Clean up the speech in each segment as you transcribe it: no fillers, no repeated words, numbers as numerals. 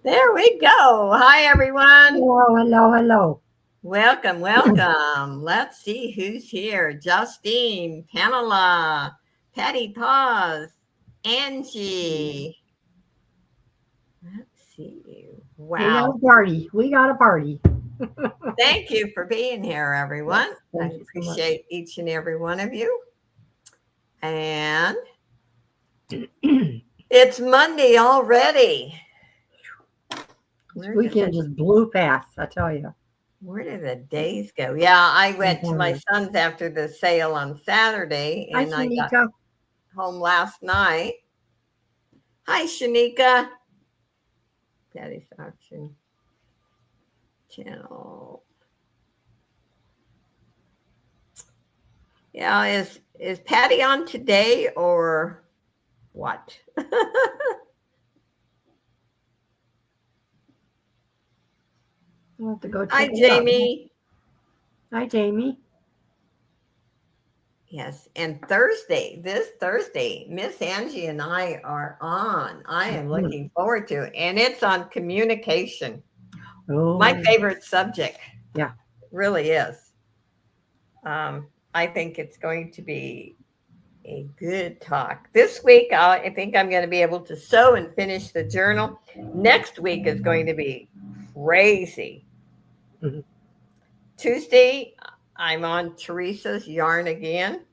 There we go. Hi, everyone. Hello, hello, hello. Welcome, welcome. Let's see who's here. Justine, Pamela, Patty Paws, Angie. Let's see. We got Wow. a party. We got a party. Thank you for being here, Yes, everyone. I thank you so much. appreciate each and every one of you. And it's Monday already. This Where did weekend just blew past, I tell you. Where did the days go? Yeah, I went to my Mhm. son's after the sale on Saturday Hi, and I got Shanika. home last night. Hi, Shanika. Satisfaction channel. Yeah, is Patty on today or what? We'll have to go Hi, check it out. Jamie. Hi, Jamie. Yes, and Thursday, this Thursday, Miss Angie and I are on. I am Mhm. looking forward to it, and it's on communication. My Oh, favorite subject, yeah. really is. I think it's going to be a good talk. This week, I think I'm going to be able to sew and finish the journal. Next week is going to be crazy. Mhm. Tuesday, I'm on Teresa's yarn again.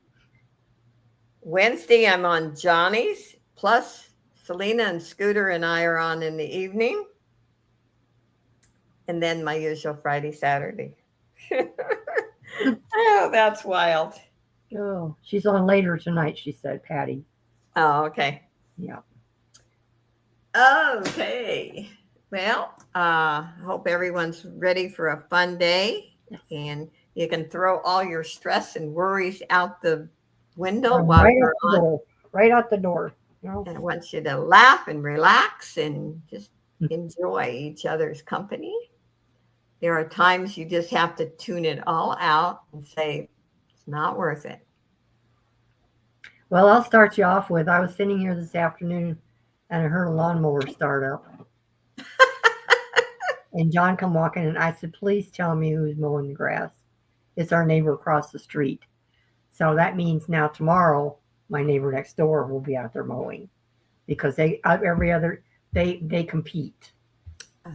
Wednesday, I'm on Johnny's. Plus, Selena and Scooter and I are on in the evening. And then my usual Friday, Saturday. Oh, that's wild. Oh, she's on later tonight, she said, Patty. Oh, okay. Yeah. Okay. Well, hope everyone's ready for a fun day Yes. and you can throw all your stress and worries out the window Run while right out you're the on. door. Right out the door. You know? And I want you to laugh and relax and just enjoy each other's company. There are times you just have to tune it all out and say, it's not worth it. Well, I'll start you off with I was sitting here this afternoon and I heard a lawnmower start up. And John come walking and I said, please tell me who's mowing the grass. It's our neighbor across the street. So that means now tomorrow my neighbor next door will be out there mowing because they every other they compete.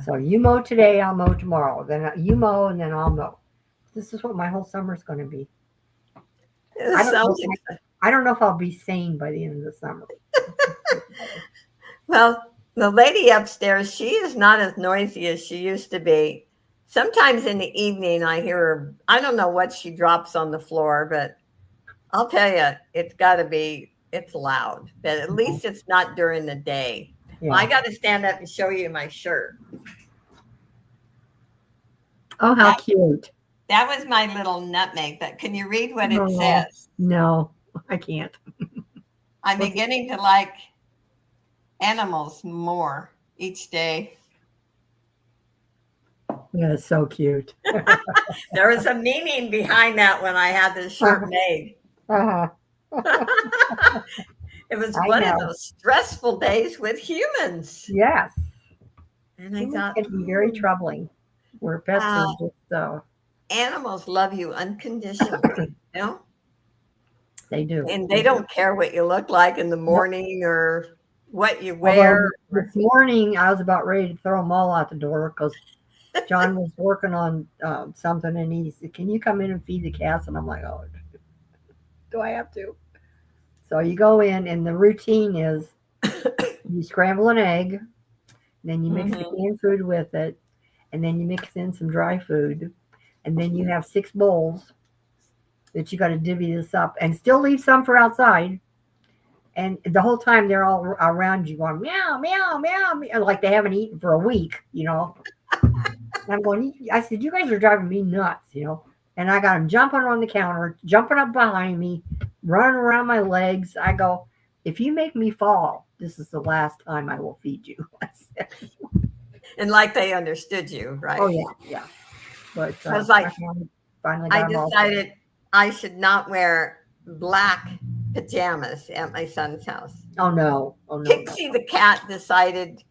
So you mow today, I'll mow tomorrow. Then you mow and then I'll mow. This is what my whole summer is going to be. I It don't know. sounds I don't know if I'll be sane by the end of the summer. Well, the lady upstairs, she is not as noisy as she used to be. Sometimes in the evening, I hear her. I don't know what she drops on the floor, but I'll tell you, it's loud, but at least it's not during the day. Well, I Yeah. got to stand up and show you my shirt. Oh, how That, cute. that was my little nutmeg, but can you read what it Oh, says? no, I can't. I'm What's it? beginning to like animals more each day. Yeah, it's so cute. There was a meaning behind that when I had this shirt made. Uh-huh. It was I one of know. those stressful days with humans. Yes. And I Humans thought, can be very troubling. Where pets are uh, just, animals love you unconditionally, you know? they do. And They they do. don't care what you look like in the Nope. morning or what you Although wear. this morning I was about ready to throw them all out the door because John was working on something and he said, can you come in and feed the cats? And I'm like, oh, do I have to? So you go in and the routine is you scramble an egg, then you mix the Mhm. canned food with it, and then you mix in some dry food, and then you have 6 bowls that you got to divvy this up and still leave some for outside. And the whole time they're all around you going meow, meow, meow, meow, like they haven't eaten for a week, you know. And I'm going, I said, you guys are driving me nuts, you know. And I got them jumping on the counter, jumping up behind me, running around my legs. I go, if you make me fall, this is the last time I will feed you. I said, And like they understood you, oh, right? yeah, yeah. But I was like, I finally I got them all set. decided I should not wear black pajamas at my son's house. Oh, no. Oh, no, no. Pixie the cat decided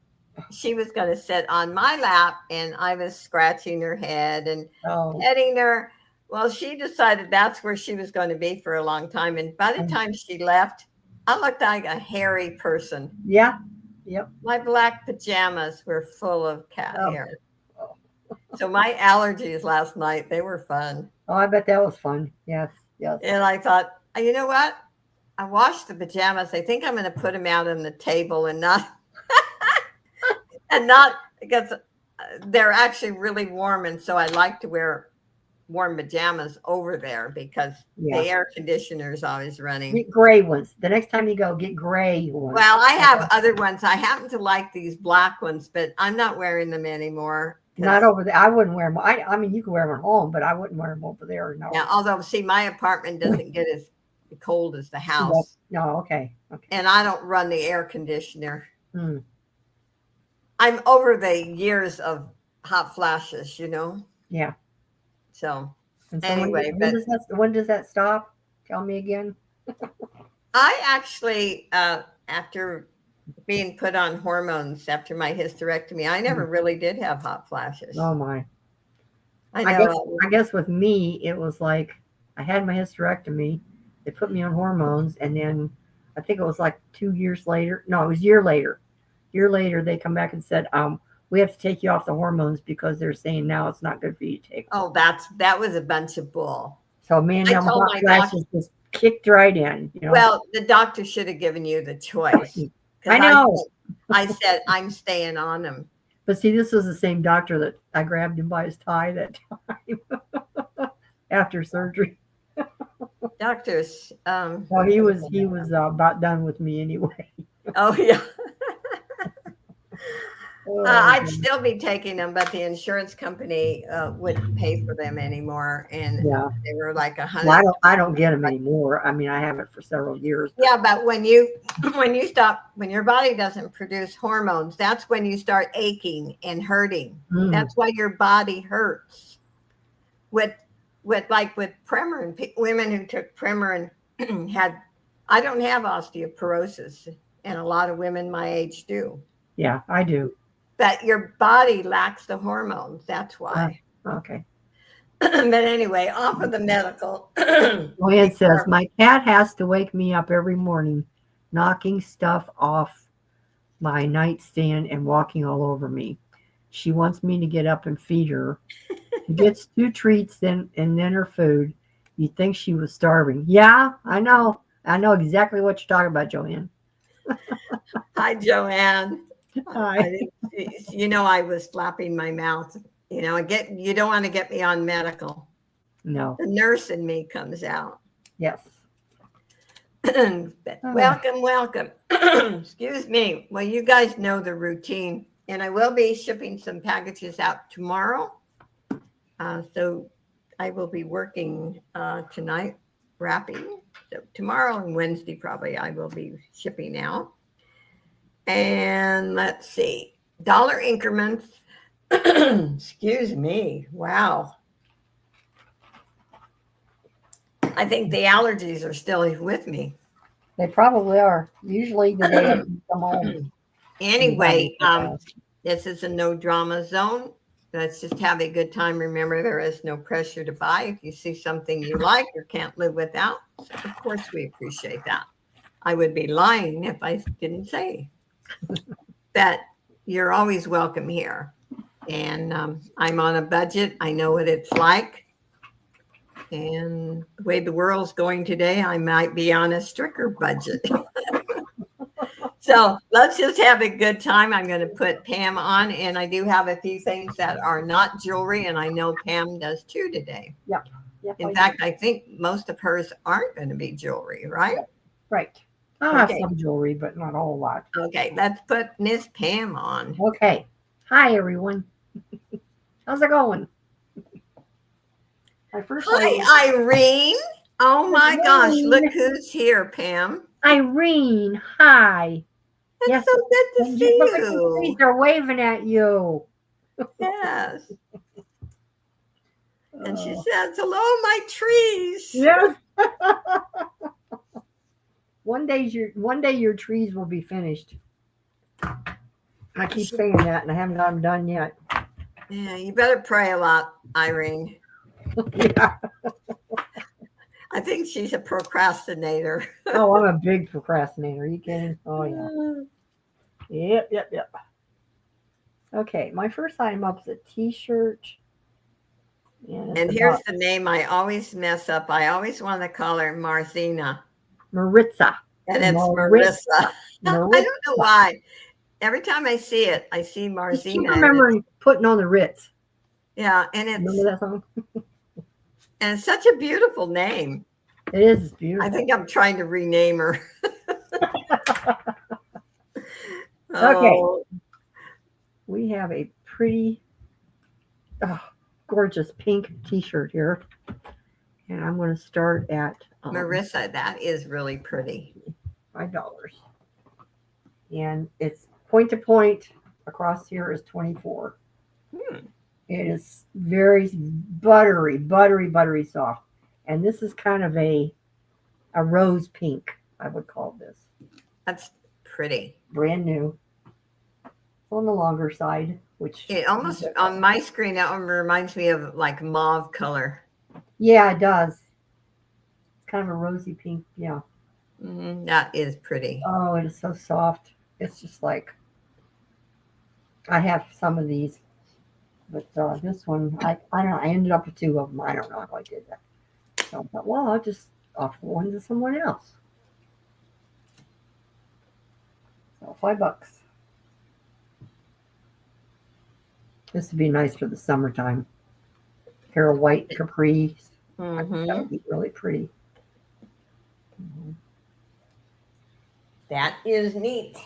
she was going to sit on my lap, and I was scratching her head and Oh, petting her. Well, she decided that's where she was going to be for a long time. And by the and time she left, I looked like a hairy person. yeah, yep. My black pajamas were full of cat Oh, hair. oh, So my allergies last night, they were fun. oh, I bet that was fun. Yes, yes. And I thought, you know what? I washed the pajamas. I think I'm going to put them out on the table and not because they're actually really warm. And so I like to wear warm pajamas over there because Yeah. the air conditioner is always running. Get gray ones. The next time you go, get gray ones. Well, I have other ones. I happen to like these black ones, but I'm not wearing them anymore. Not over there. I wouldn't wear them. I mean, you can wear them at home, but I wouldn't wear them over there. No. Yeah, although, see, my apartment doesn't get as cold as the house. No, okay. Okay. And I don't run the air conditioner. Hmm. I'm over the years of hot flashes, Yeah. So And so anyway, when does that stop? Tell me again. I actually, after being put on hormones after my hysterectomy, I never really did have hot flashes. Oh my. I I know. guess with me, it was like I had my hysterectomy. They put me on hormones, and then I think it was like 2 years later. No, it was a year later. Year later, they come back and said, we have to take you off the hormones because they're saying now it's not good for you to take. Oh, that was a bunch of bull. So me and I them told hot my flashes just kicked right in. Well, the doctor should have given you the choice. I know. I said I'm staying on them. But see, this was the same doctor that I grabbed him by his tie that time after surgery. Doctors. Well, he was about done with me anyway. Oh yeah. Oh, I'd still be taking them, but the insurance company wouldn't pay for them anymore, and yeah, they were like $100. well, I don't get them anymore. I mean, I haven't for several years. Yeah, but when you stop, when your body doesn't produce hormones, that's when you start aching and hurting. Mm. That's why your body hurts. With Premarin, women who took Premarin had. I don't have osteoporosis, and a lot of women my age do. Yeah, I do. But your body lacks the hormones. That's why. Okay. But anyway, off of the medical. Joanne says, my cat has to wake me up every morning, knocking stuff off my nightstand and walking all over me. She wants me to get up and feed her. She gets 2 treats and then her food. You'd think she was starving. Yeah, I know. I know exactly what you're talking about, Joanne. Hi, Joanne. Hi. I was slapping my mouth. You don't want to get me on medical. No. The nurse in me comes out. Yes. Welcome. Excuse me. Well, you guys know the routine, and I will be shipping some packages out tomorrow. So I will be working tonight, wrapping. So tomorrow and Wednesday, probably I will be shipping out. And let's see, dollar increments. Excuse me. Wow. I think the allergies are still with me. They probably are. Usually the day you come home. Anyway, this is a no drama zone. Let's just have a good time. Remember, there is no pressure to buy. If you see something you like or can't live without, of course we appreciate that. I would be lying if I didn't say that you're always welcome here. And I'm on a budget. I know what it's like. And the way the world's going today, I might be on a stricter budget. So let's just have a good time. I'm going to put Pam on, and I do have a few things that are not jewelry, and I know Pam does too today. Yep. In fact, I think most of hers aren't going to be jewelry, right? Right. I'll have some jewelry, but not a whole lot. Okay, let's put Miss Pam on. Okay. Hi, everyone. How's it going? Hi, Irene. Oh my gosh, look who's here, Pam. Irene, hi. It's so good to see you. They're waving at you. Yes. And she says, hello, my trees. Yes. One day your trees will be finished. I keep saying that, and I haven't got them done yet. Yeah, you better pray a lot, Irene. Yeah. I think she's a procrastinator. Oh, I'm a big procrastinator. Are you kidding? Oh, yeah. Yep. Okay, my first item up is a T-shirt, and And it's here's about the name I always mess up. I always want to call her Marthina, Maritza. and it's Maritza. Marissa. I Maritza. don't know why. Every time I see it, I see Just keep Marthina, remembering putting on the Ritz. yeah, and Remember that song? it's such a beautiful name. It is. It's I beautiful. think I'm trying to rename her. Okay. Oh, We have a pretty, gorgeous pink T-shirt here, and I'm going to start at Marissa, that is really pretty. $5, and it's point to point. Across here is 24. Hmm. It is very buttery soft, and this is kind of a rose pink. I would call this That's pretty. brand new. On the longer side, which It almost on my screen that one reminds me of like mauve color. yeah, it does. It's kind of a rosy pink. Yeah. That is pretty. Oh, it is so soft. It's just like I have some of these, but this one I don't know. I ended up with 2 of them. I don't know how I did that. So I thought, well, I'll just offer one to someone else. So $5. This would be nice for the summertime. Pair of white capris. I think that would be really pretty. That is neat.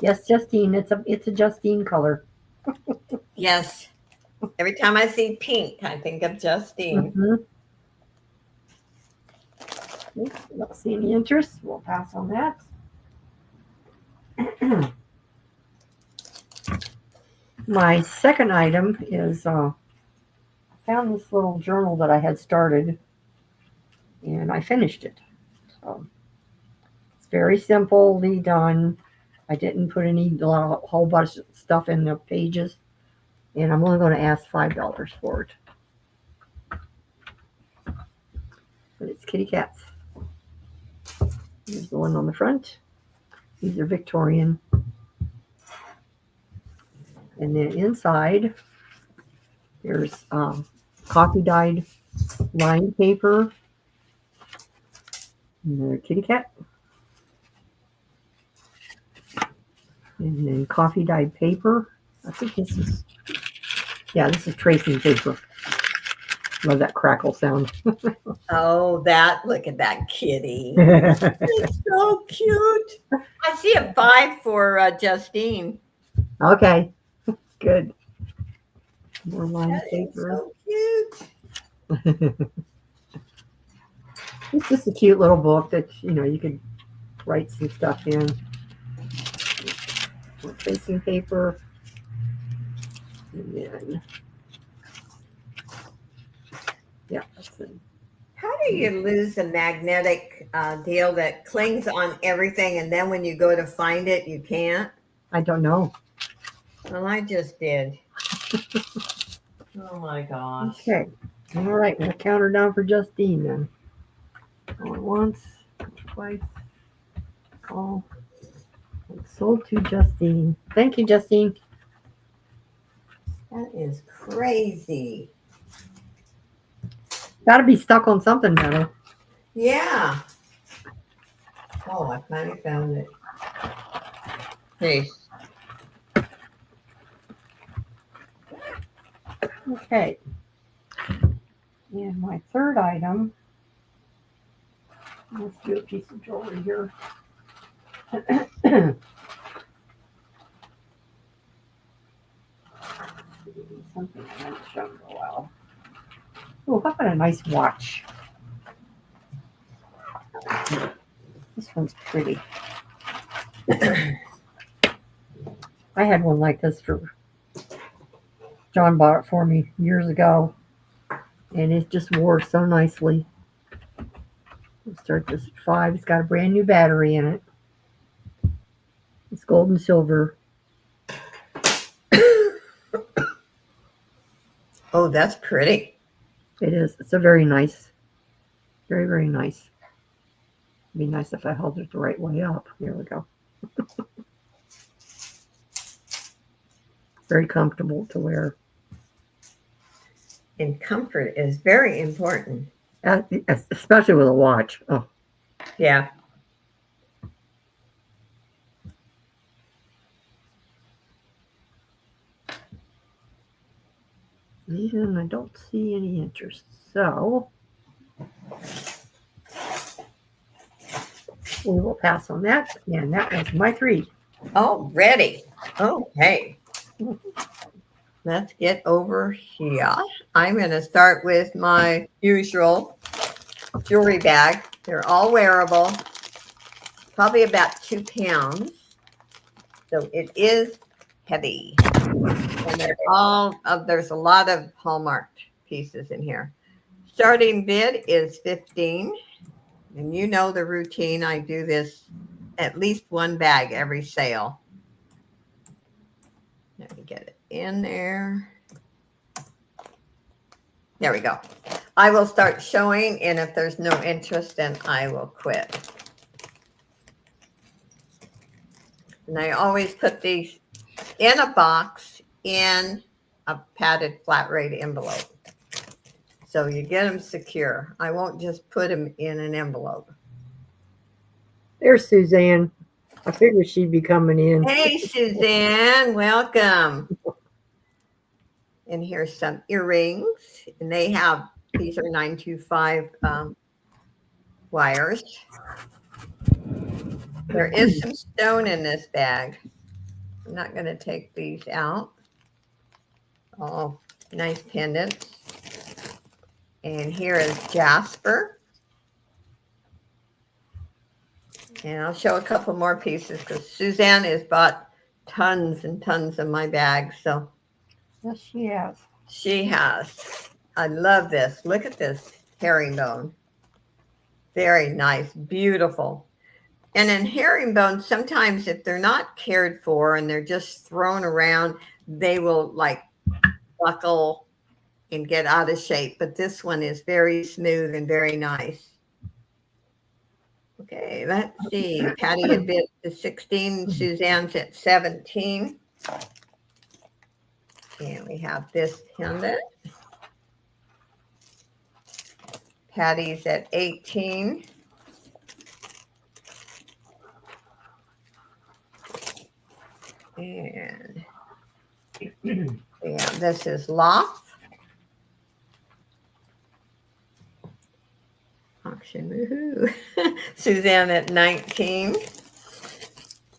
Yes, Justine. It's a Justine color. Yes. Every time I see pink, I think of Justine. Mm-hmm. Don't see any interest. We'll pass on that. My second item is I found this little journal that I had started, and I finished it. So it's very simply done. I didn't put a whole bunch of stuff in the pages, and I'm only going to ask $5 for it. But it's kitty cats. Here's the one on the front. These are Victorian. And then inside, there's coffee dyed lined paper. Another kitty cat. And then coffee dyed paper. I think this is tracing paper. Love that crackle sound. Oh, look at that kitty. It's so cute. I see a 5 for Justine. Okay, good. More lined That is paper. so cute. It's just a cute little book that you could write some stuff in. More tracing paper. And then, yeah, that's it. How do you lose a magnetic deal that clings on everything, and then when you go to find it, you can't? I don't know. Well, I just did. Oh my gosh. Okay. All right. We'll count her down for Justine then. Going once, twice. Call. Sold to Justine. Thank you, Justine. That is crazy. Got to be stuck on something better. Yeah. Oh, I finally found it. Hey. Okay. And my third item. Let's do a piece of jewelry here. Something I haven't shown in a while. Oh, how about a nice watch? This one's pretty. I had one like this John bought it for me years ago, and it just wore so nicely. We'll start this at 5. It's got a brand new battery in it. It's gold and silver. Oh, that's pretty. It is. It's a very nice, very, very nice. It'd be nice if I held it the right way up. Here we go. Very comfortable to wear. And comfort is very important. Especially with a watch. Oh, Yeah. and I don't see any interest. So we will pass on that. And that was my 3. Oh, ready. Okay. Let's get over here. I'm going to start with my usual jewelry bag. They're all wearable, probably about 2 pounds. So it is heavy. And they're all, there's a lot of Hallmark pieces in here. Starting bid is 15. And you know the routine. I do this at least 1 bag every sale. Let me get it in there. There we go. I will start showing, and if there's no interest, then I will quit. And I always put these in a box in a padded flat rate envelope. So you get them secure. I won't just put them in an envelope. There's Suzanne. I figured she'd be coming in. Hey, Suzanne, welcome. And here's some earrings. And they have, these are 925 wires. There is some stone in this bag. I'm not going to take these out. Oh, nice pendants. And here is jasper. And I'll show a couple more pieces because Suzanne has bought tons and tons of my bags. So Yes, she has. she has. I love this. Look at this herringbone. Very nice, beautiful. And in herringbone, sometimes if they're not cared for and they're just thrown around, they will like buckle and get out of shape. But this one is very smooth and very nice. Okay, let's see. Patty had bid to 16. Suzanne's at 17. And we have this pendant. Patty's at 18. And yeah, this is Loft. Auction, woohoo. Suzanne at 19.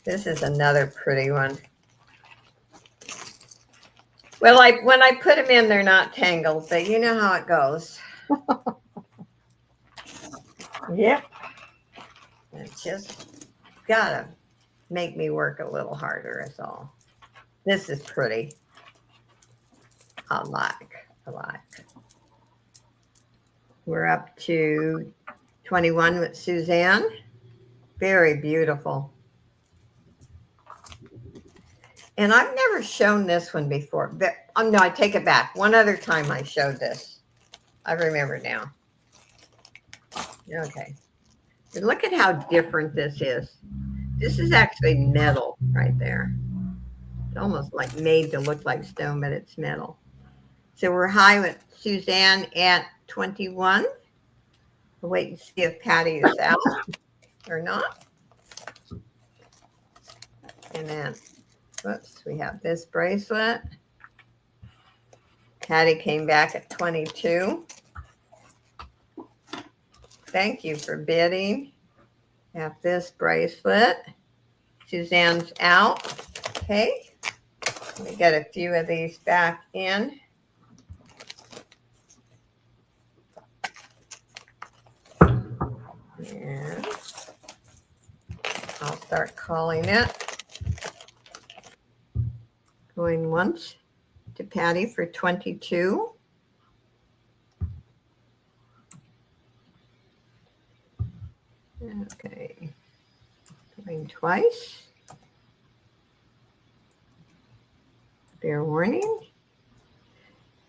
This is another pretty one. Well, when I put them in, they're not tangled, but you know how it goes. Yep. It's just gotta make me work a little harder is all. This is pretty. I like. We're up to 21 with Suzanne. Very beautiful. And I've never shown this one before. But, no, I take it back. One other time I showed this. I remember now. Okay. And look at how different this is. This is actually metal right there. It's almost like made to look like stone, but it's metal. So we're high with Suzanne at 21. We'll wait and see if Patty is out or not. And then, whoops, we have this bracelet. Patty came back at 22. Thank you for bidding. Have this bracelet. Suzanne's out. Okay. Let me get a few of these back in. And I'll start calling it. Going once to Patty for 22. Okay. Going twice. Fair warning.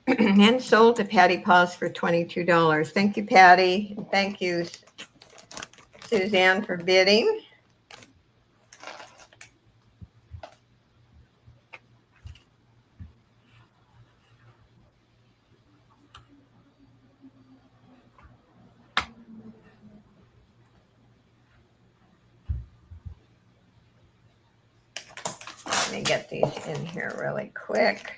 And sold to Patty Paws for $22. Thank you, Patty. Thank you, Suzanne, for bidding. Let me get these in here really quick.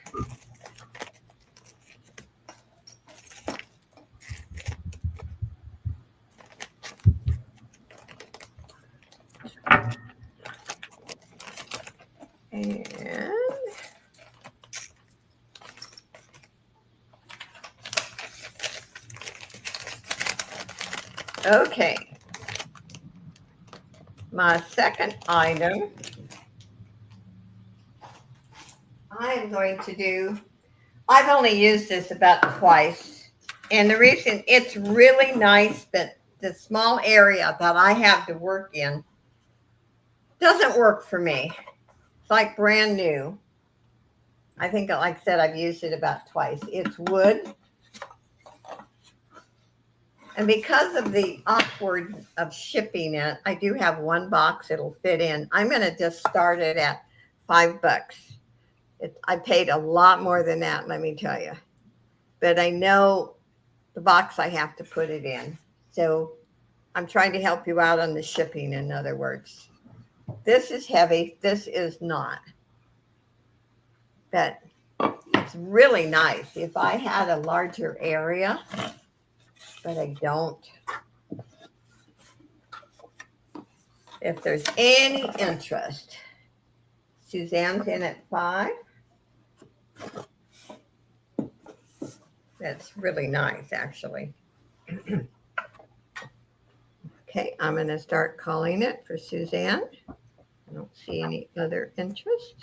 And okay. My second item, I am going to do, I've only used this about twice. And the reason it's really nice, but the small area that I have to work in doesn't work for me. It's like brand new. I think, like I said, I've used it about twice. It's wood. And because of the awkward of shipping it, I do have one box it'll fit in. I'm going to just start it at $5. I paid a lot more than that, let me tell you. But I know the box I have to put it in. So I'm trying to help you out on the shipping, in other words. This is heavy. This is not. But it's really nice. If I had a larger area, but I don't. If there's any interest, Suzanne's in at 5. That's really nice, actually. Okay, I'm going to start calling it for Suzanne. I don't see any other interest.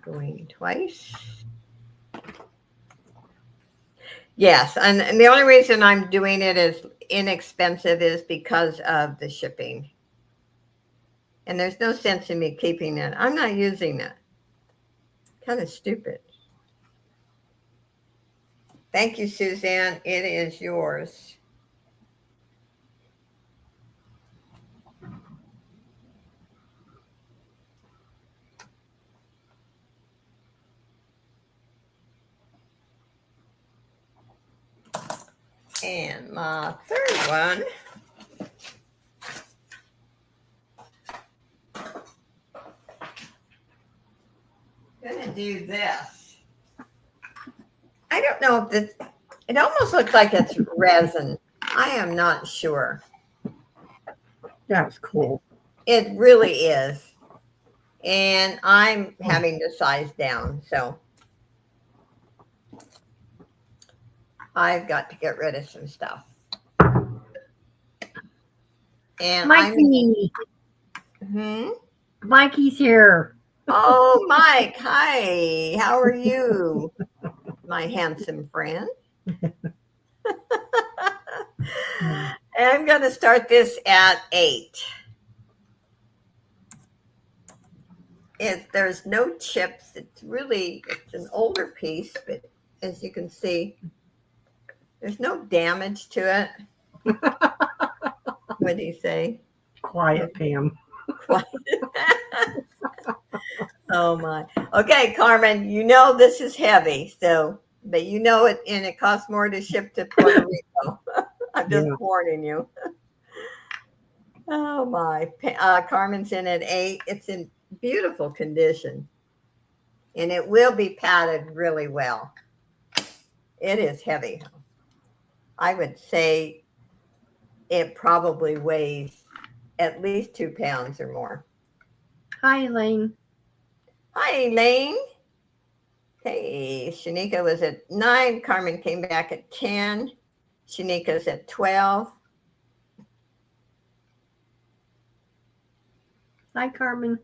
Going twice. Yes, and the only reason I'm doing it as inexpensive is because of the shipping. And there's no sense in me keeping it. I'm not using it. Kind of stupid. Thank you, Suzanne. It is yours. And my third one. Gonna do this. I don't know if this, it almost looks like it's resin. I am not sure. That's cool. It really is. And I'm having to size down, so I've got to get rid of some stuff. And Mikey. Mikey's here. Oh, Mike. Hi. How are you, my handsome friend? I'm going to start this at 8. There's no chips. It's an older piece, but as you can see, there's no damage to it. What do you say? Quiet, Pam. Quiet. Oh my. Okay, Carmen, you know this is heavy, but you know it, and it costs more to ship to Puerto Rico. I'm just warning you. Oh my. Carmen's in at 8. It's in beautiful condition, and it will be padded really well. It is heavy. I would say it probably weighs at least 2 pounds or more. Hi, Elaine. Hi, Elaine. Okay, Shanika was at 9. Carmen came back at 10. Shanika's at 12. Hi, Carmen.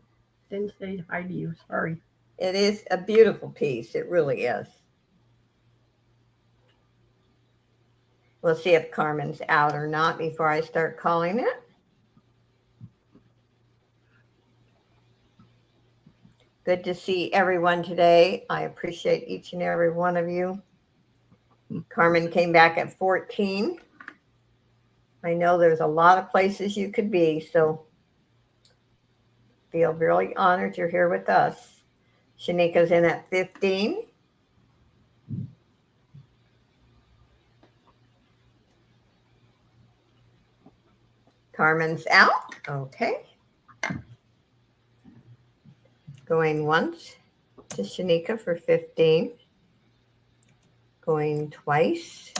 Didn't say hi to you. Sorry. It is a beautiful piece. It really is. We'll see if Carmen's out or not before I start calling it. Good to see everyone today. I appreciate each and every one of you. Carmen came back at 14. I know there's a lot of places you could be, so feel really honored you're here with us. Shanika's in at 15. Carmen's out. Okay. Going once to Shanika for 15. Going twice.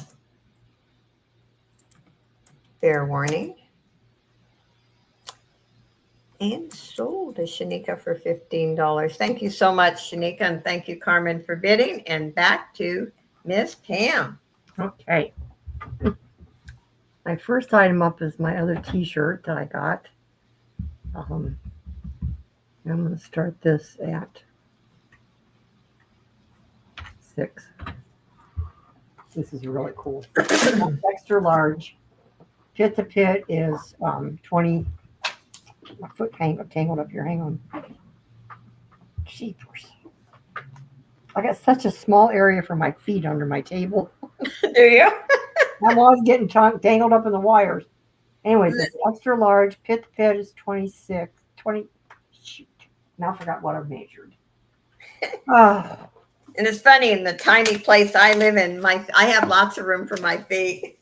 Fair warning. And sold to Shanika for $15. Thank you so much, Shanika, and thank you, Carmen, for bidding. And back to Miss Pam. Okay. My first item up is my other t-shirt that I got. I'm going to start this at 6. This is really cool. Extra large. Pit to pit is 20. My foot tangled up here. Hang on. Jeepers. I got such a small area for my feet under my table. Do you? I'm always getting tangled up in the wires. Anyways, it's extra large. Pit to pit is 26. 20. Shoot. Now I forgot what I measured. And it's funny, in the tiny place I live in, I have lots of room for my feet.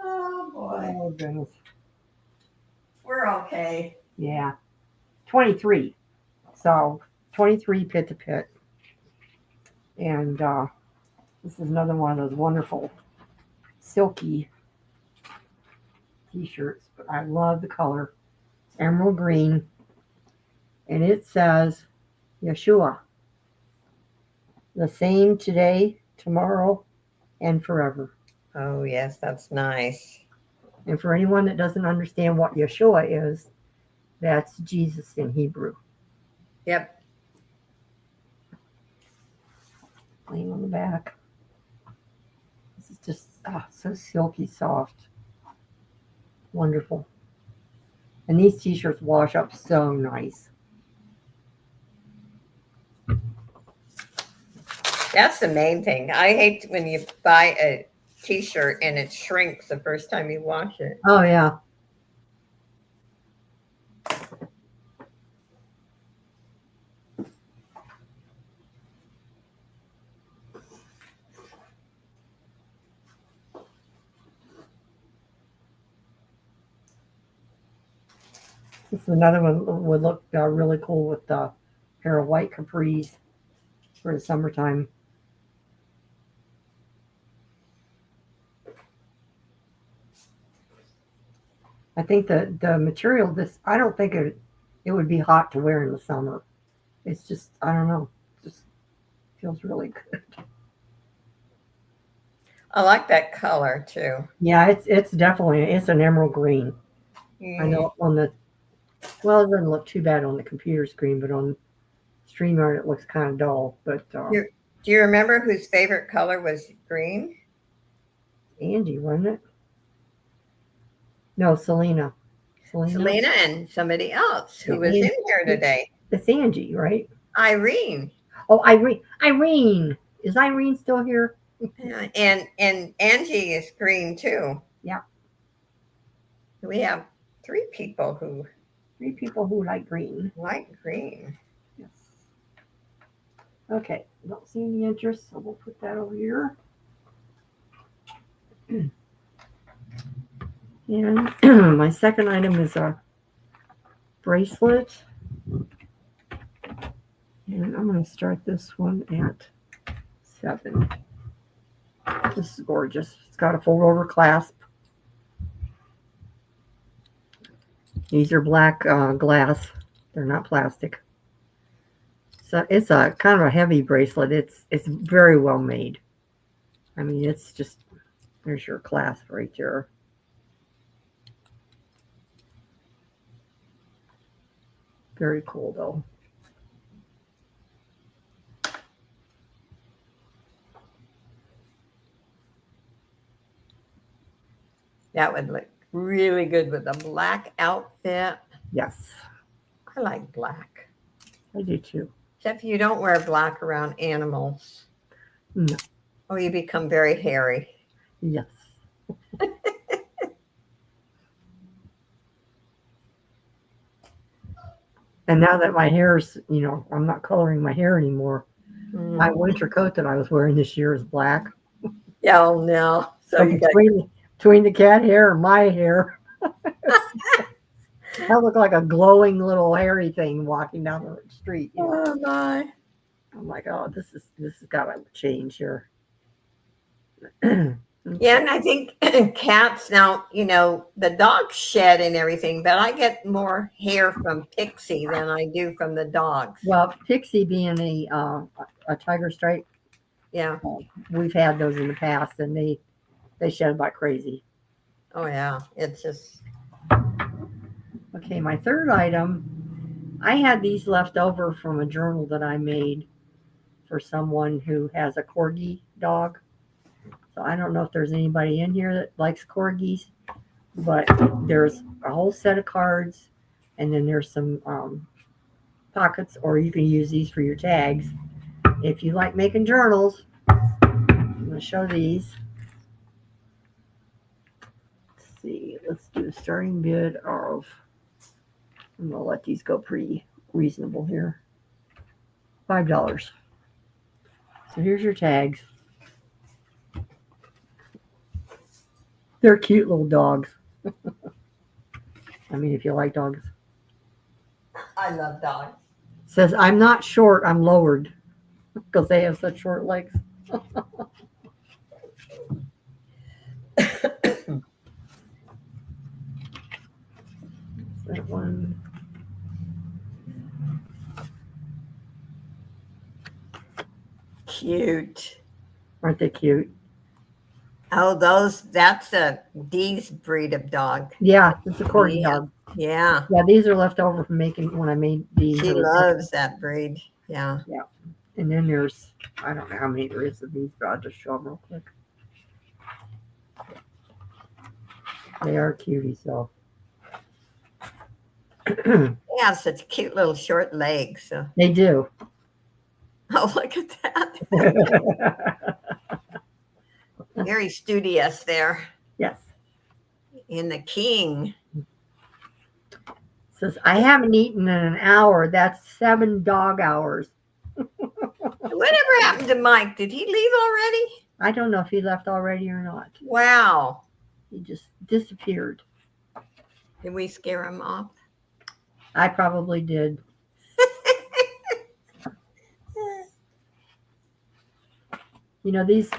Oh boy. Oh, goodness. We're okay. Yeah. 23. So 23 pit to pit. And this is another one of those wonderful silky t-shirts. But I love the color. It's emerald green. And it says Yeshua. The same today, tomorrow, and forever. Oh, yes, that's nice. And for anyone that doesn't understand what Yeshua is, that's Jesus in Hebrew. Yep. Plain on the back. This is just so silky soft. Wonderful. And these t-shirts wash up so nice. That's the main thing. I hate when you buy a t-shirt and it shrinks the first time you wash it. Oh, yeah. This is another one would look really cool with a pair of white capris for the summertime. I think the material, I don't think it would be hot to wear in the summer. It's just, I don't know, just feels really good. I like that color too. Yeah, it's definitely, it's an emerald green. I know on it doesn't look too bad on the computer screen, but on StreamYard it looks kind of dull. But Do you remember whose favorite color was green? Angie, wasn't it? No, Selena. Selena and somebody else who was Angie. in here today. It's Angie, right? Irene. Oh, Irene. Irene. Is Irene still here? Yeah, and Angie is green too. Yeah. We have three people who like green. like green. Yes. Okay. Don't see any interest, so we'll put that over here. And my second item is a bracelet. And I'm going to start this one at 7. This is gorgeous. It's got a fold over clasp. These are black glass. They're not plastic. So it's a kind of a heavy bracelet. It's very well made. I mean, it's just, there's your clasp right there. Very cool though. That would look really good with a black outfit. Yes, I like black. I do too. Except you don't wear black around animals. No. Or you become very hairy. Yes. And now that my hair's, I'm not coloring my hair anymore. My winter coat that I was wearing this year is black. Yeah, oh no. So But between the cat hair and my hair, I look like a glowing little hairy thing walking down the street. Oh my. I'm like, oh, this has got to change here. Yeah, and I think cats now, the dogs shed and everything, but I get more hair from Pixie than I do from the dogs. Well, Pixie being a tiger stripe, Yeah. we've had those in the past, and they shed about crazy. Oh yeah. It's just Okay, my third item, I had these left over from a journal that I made for someone who has a corgi dog. So I don't know if there's anybody in here that likes corgis, but there's a whole set of cards, and then there's some pockets, or you can use these for your tags. If you like making journals, I'm going to show these. Let's see, let's do a starting bid of, I'm going to let these go pretty reasonable here. $5. So here's your tags. They're cute little dogs. I mean, if you like dogs. I love dogs. It says, I'm not short, I'm lowered. Because they have such short legs. That one. Cute. Aren't they cute? Oh, that's a Dee's breed of dog. Yeah, it's a corgi Yeah. dog. Yeah. Yeah, these are left over from making when I made these. She loves that breed. Yeah. And then there's, I don't know how many there is of these, but I'll just show them real quick. They are cuties, though. They have such cute little short legs. So. They do. Oh, look at that. Very studious there. Yes. In the king. It says, I haven't eaten in an hour. That's 7 dog hours. Whatever happened to Mike? Did he leave already? I don't know if he left already or not. Wow. He just disappeared. Did we scare him off? I probably did. These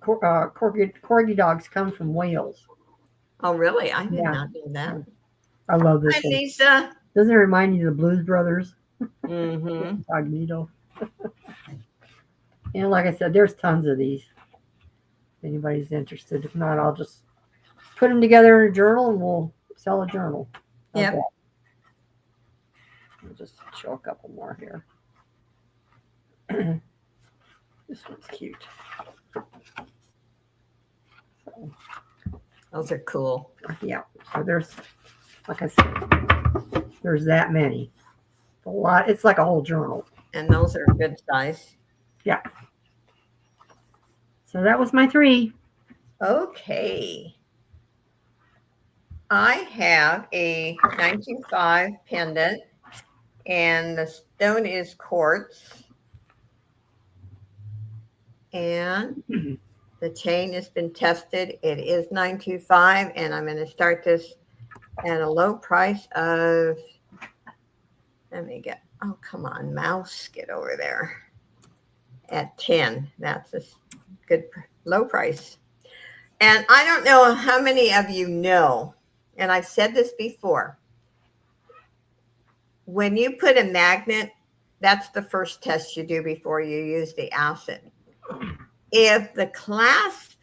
corgi dogs come from Wales. Oh, really? I did Yeah. not know that. I love this Hi, one. Lisa. Doesn't it remind you of the Blues Brothers? Mm-hmm. Incognito. And like I said, there's tons of these. If anybody's interested. If not, I'll just put them together in a journal and we'll sell a journal. How's Yep. that? I'll just show a couple more here. This one's cute. So, Those are cool. yeah. So there's, like I said, there's that many. A lot. It's like a whole journal. And those are good size. Yeah. So that was my 3. Okay. I have a 925 pendant, and the stone is quartz. And the chain has been tested. It is 925, and I'm going to start this at a low price of, oh, come on, mouse, get over there. At 10. That's a good low price. And I don't know how many of you know, and I've said this before, when you put a magnet, that's the first test you do before you use the acid. If the clasp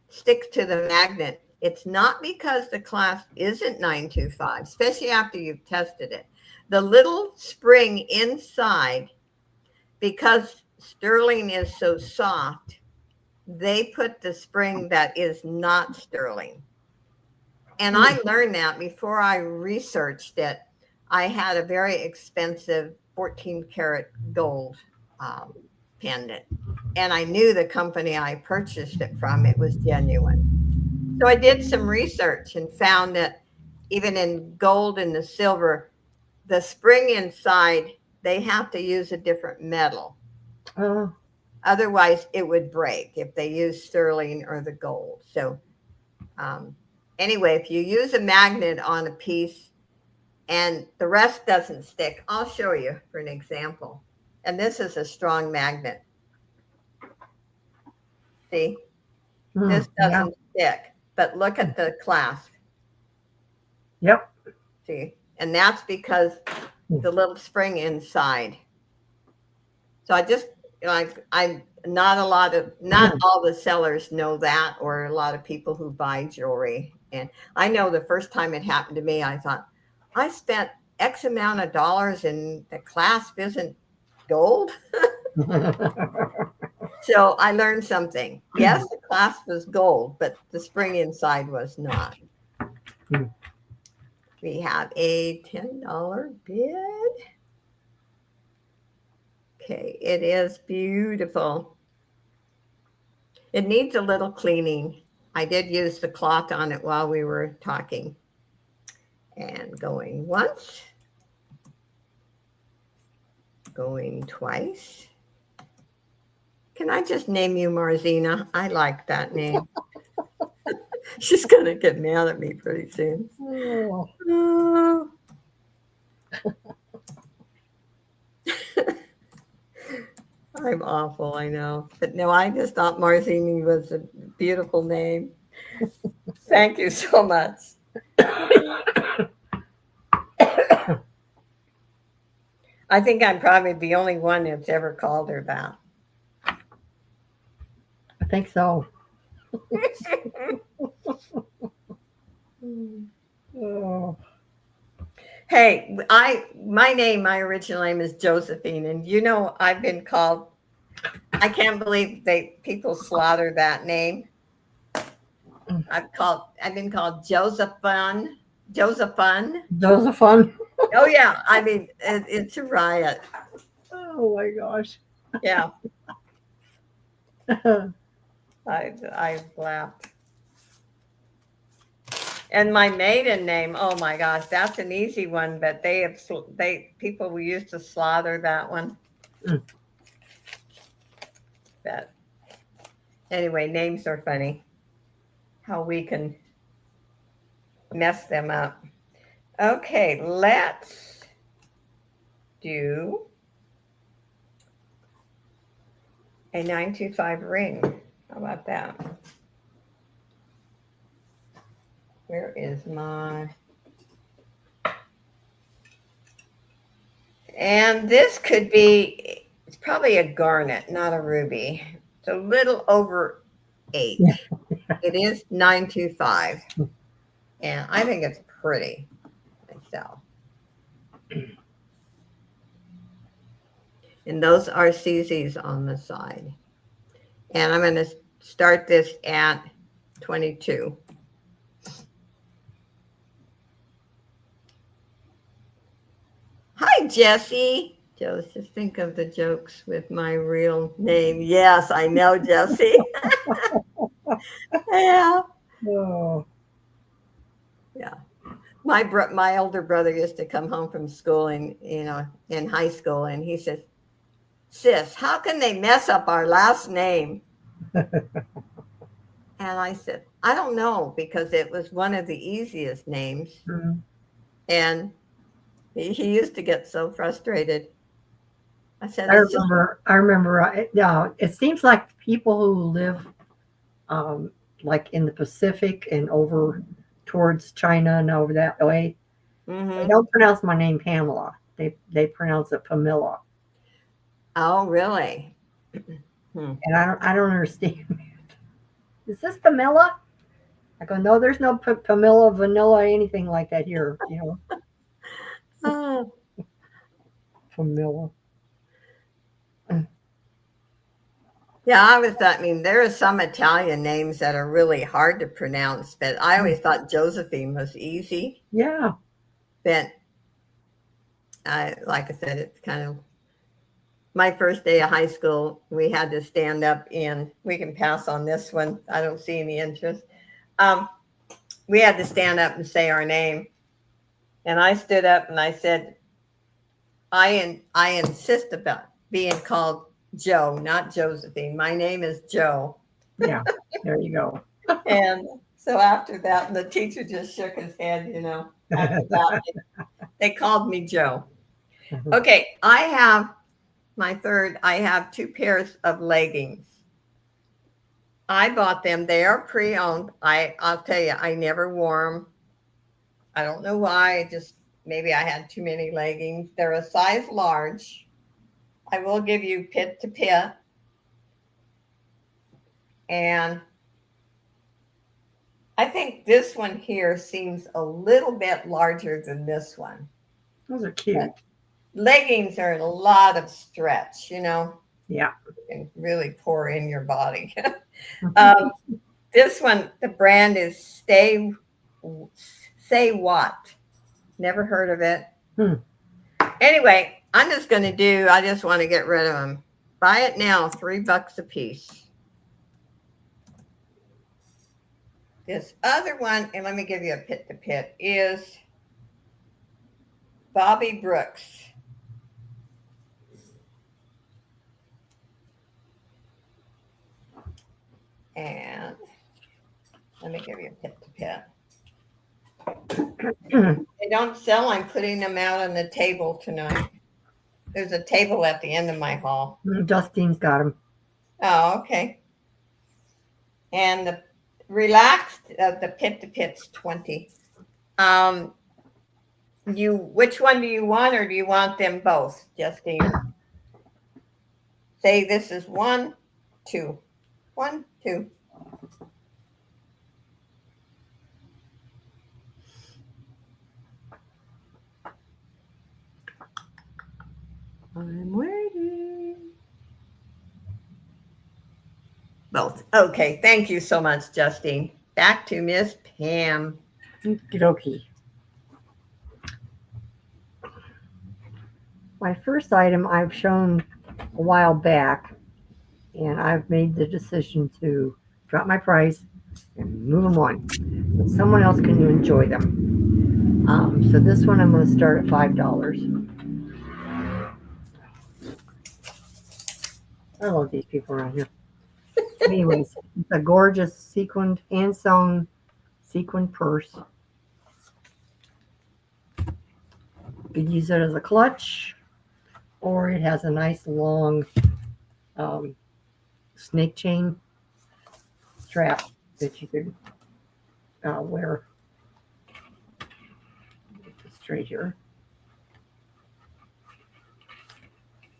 sticks to the magnet, it's not because the clasp isn't 925, especially after you've tested it. The little spring inside, because sterling is so soft, they put the spring that is not sterling. And I learned that before I researched it. I had a very expensive 14 karat gold um, pendant. And I knew the company I purchased it from, it was genuine. So I did some research and found that even in gold and the silver, the spring inside, they have to use a different metal. Oh, Otherwise, it would break if they use sterling or the gold. So, um, anyway, if you use a magnet on a piece and the rest doesn't stick, I'll show you for an example. And this is a strong magnet. See, this yeah. doesn't stick, but look at the clasp. Yep. See, and that's because the little spring inside. So I just, I'm not all the sellers know that, or a lot of people who buy jewelry. And I know the first time it happened to me, I thought, I spent X amount of dollars and the clasp isn't gold. So I learned something. Yes, the clasp was gold, but the spring inside was not. We have a $10 bid. Okay, it is beautiful. It needs a little cleaning. I did use the cloth on it while we were talking. And going once, going twice. Can I just name you Marzina? I like that name. She's going to get mad at me pretty soon. Oh. I'm awful, I know. But no, I just thought Marzini was a beautiful name. Thank you so much. I think I'm probably the only one that's ever called her that. I think so. Oh. Hey, my original name is Josephine, and I've been called. I can't believe people slaughter that name. I've been called Josephine. Josephine. Josephine. Oh yeah, I mean it's a riot. Oh my gosh. Yeah, I laughed. And my maiden name, oh my gosh, that's an easy one, but people used to slaughter that one. But anyway, names are funny. How we can mess them up. Okay, let's do a 925 ring. How about that? Where is my... And this could be, it's probably a garnet, not a ruby. It's a little over 8. It is 925. And I think it's pretty myself. And those are CZs on the side. And I'm going to start this at 22. Hi, Jesse. Just think of the jokes with my real name. Yes, I know, Jesse. Yeah. Oh. Yeah. My older brother used to come home from school and in high school, and he says, "Sis, how can they mess up our last name?" And I said, "I don't know, because it was one of the easiest names." Mm. And he used to get so frustrated. I said, I remember. Yeah, it seems like people who live, like in the Pacific and over towards China and over that way, they don't pronounce my name Pamela. They pronounce it Pamela. Oh, really? And I don't understand. Is this Pamela? I go, no, there's no Pamela, vanilla, anything like that here. Oh. Pamela. Yeah, I mean, there are some Italian names that are really hard to pronounce, but I always thought Josephine was easy. Yeah. But like I said, it's kind of my first day of high school. We had to stand up and we can pass on this one. I don't see any interest. Um, we had to stand up and say our name. And I stood up and I said, I insist about being called Joe, not Josephine. My name is Joe. Yeah. There you go. And so after that, the teacher just shook his head, after that, they called me Joe. Okay, I have two pairs of leggings. I bought them. They are pre-owned. I'll tell you, I never wore them. I don't know why. Just maybe I had too many leggings. They're a size large. I will give you pit to pit. And I think this one here seems a little bit larger than this one. Those are cute. Leggings are a lot of stretch, Yeah. You can really pour in your body. This one, the brand is Say What. Never heard of it. Anyway, I just want to get rid of them. Buy it now, $3 a piece. This other one, and let me give you a pit to pit, is Bobby Brooks. And let me give you a pit to pit. They don't sell. I'm putting them out on the table tonight. There's a table at the end of my hall. Justine's got them. Oh, okay. And the relaxed, the pit to pit's 20. Which one do you want, or do you want them both, Justine? Say this is 1, 2. 1, 2. I'm waiting. Both. Okay. Thank you so much, Justine. Back to Miss Pam. Okie. My first item I've shown a while back, and I've made the decision to drop my price and move them on so someone else can enjoy them. So this one I'm going to start at $5. I love these people around here. Anyways, it's a gorgeous sequined, hand-sewn sequined purse. You could use it as a clutch, or it has a nice long snake chain strap that you could wear. Get this straight here.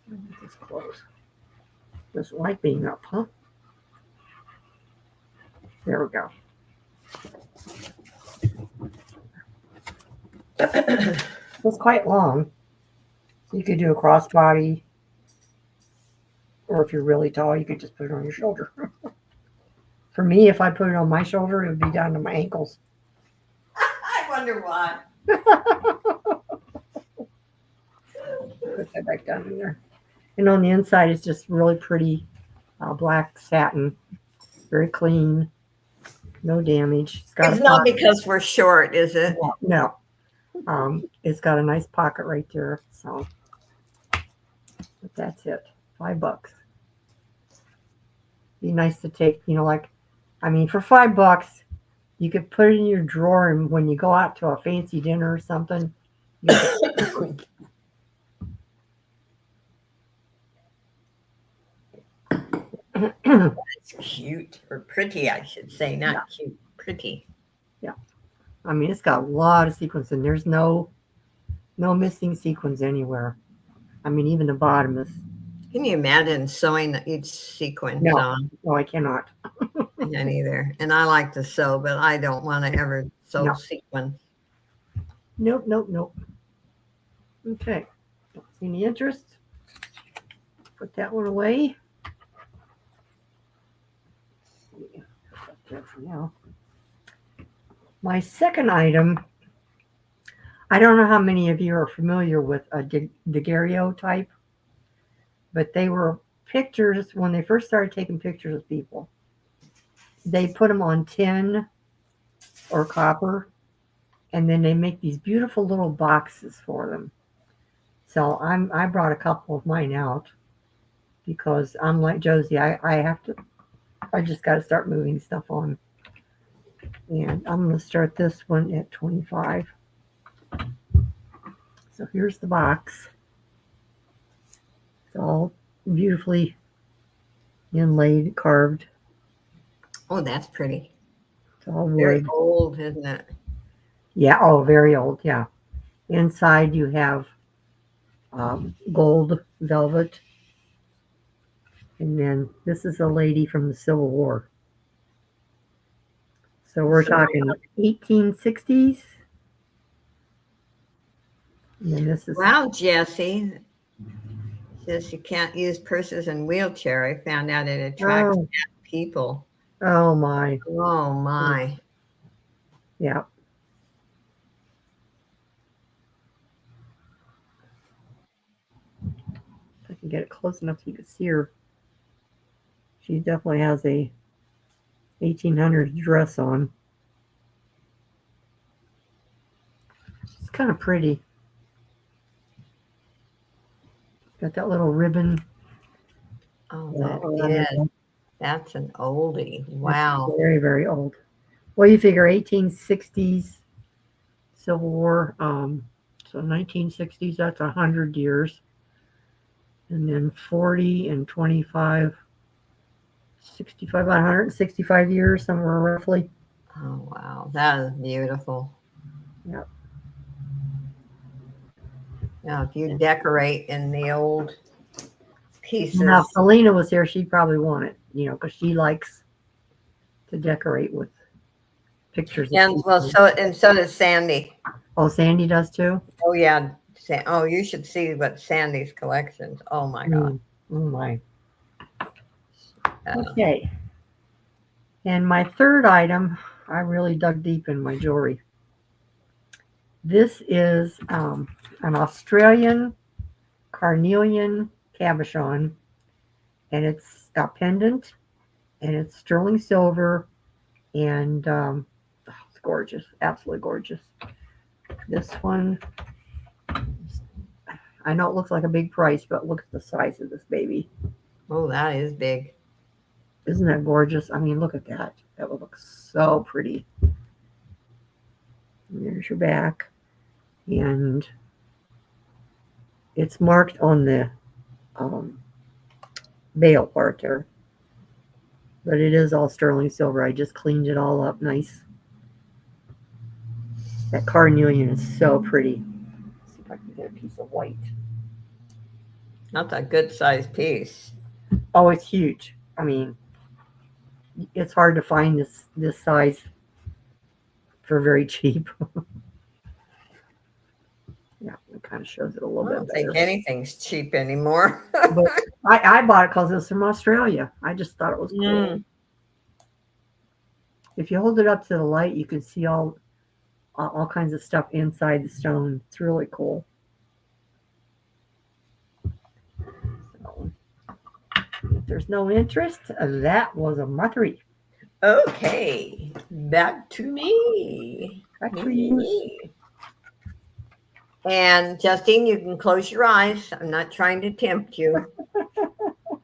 Get this close. Doesn't like being up, huh? There we go. It's quite long. So you could do a crossbody, or if you're really tall, you could just put it on your shoulder. For me, if I put it on my shoulder, it would be down to my ankles. I wonder why. Put that back down in there. And on the inside, it's just really pretty black satin, very clean, no damage. It's not because we're short, is it? No. It's got a nice pocket right there. So, but that's it. $5. Be nice to take, for $5, you could put it in your drawer, and when you go out to a fancy dinner or something, It's cute, or pretty, I should say, not cute, pretty. Yeah. It's got a lot of sequins, and there's no missing sequins anywhere. Even the bottom is. Can you imagine sewing each sequence on? No, I cannot. I can't either. And I like to sew, but I don't want to ever sew sequins. Nope. Okay. Don't see any interest. Put that one away. Up there for now. My second item, I don't know how many of you are familiar with a daguerreotype, but they were pictures when they first started taking pictures of people. They put them on tin or copper, and then they make these beautiful little boxes for them. So I brought a couple of mine out because I'm like Josie. I just got to start moving stuff on. And I'm going to start this one at 25. So here's the box. It's all beautifully inlaid, carved. Oh, that's pretty. It's all Very wood. old, isn't it? Yeah, oh, very old. Yeah. Inside you have gold velvet. And then this is a lady from the Civil War. So we're talking 1860s. And then this is Wow, Jesse. Says you can't use purses in wheelchair. I found out it attracts oh, people. oh my. Oh my. Yeah. If I can get it close enough so you can see her. She definitely has a 1800s dress on. It's kind of pretty. Got that little ribbon. Oh, around that her. is. That's an oldie. It's Wow. very, very old. Well, you figure 1860s Civil War. So 1960s, that's 100 years. And then 40 and 25, 65, about 165 years, somewhere roughly. Oh wow. That is beautiful. Yep. Now if you decorate in the old pieces. Now, if Selena was here, she'd probably want it, because she likes to decorate with pictures. And well, so does Sandy. Oh, Sandy does too? Oh yeah. Oh, you should see what Sandy's collections. Oh my God. Oh my. Okay. And my third item, I really dug deep in my jewelry. This is an Australian carnelian cabochon, and it's a pendant, and it's sterling silver, and it's gorgeous, absolutely gorgeous. This one, I know it looks like a big price, but look at the size of this baby. Oh, that is big. Isn't that gorgeous? I mean, look at that. That would look so pretty. And there's your back. And it's marked on the bail part there. But it is all sterling silver. I just cleaned it all up nice. That carnelian is so pretty. Let's see if I can get a piece of white. That's a good sized piece. Oh, it's huge. I mean, it's hard to find this size for very cheap. Yeah, it kind of shows it a little I don't bit think better. anything's cheap anymore. But I bought it because it was from Australia. I just thought it was cool. Mm. If you hold it up to the light, you can see all kinds of stuff inside the stone. It's really cool. So, if there's no interest, that was a my three. Okay, back to me. Back to you. And Justine, you can close your eyes. I'm not trying to tempt you.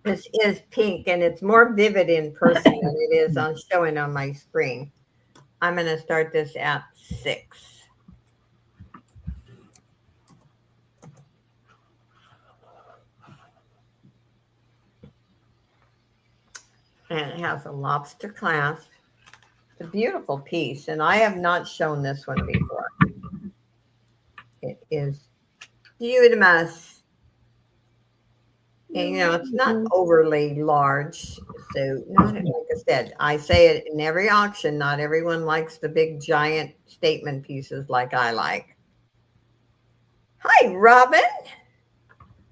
This is pink, and it's more vivid in person than it is on showing on my screen. I'm going to start this at 6. And it has a lobster clasp. It's a beautiful piece, and I have not shown this one before. It is beautiful. And, it's not overly large. So, like I said, I say it in every auction. Not everyone likes the big, giant statement pieces like I like. Hi, Robin.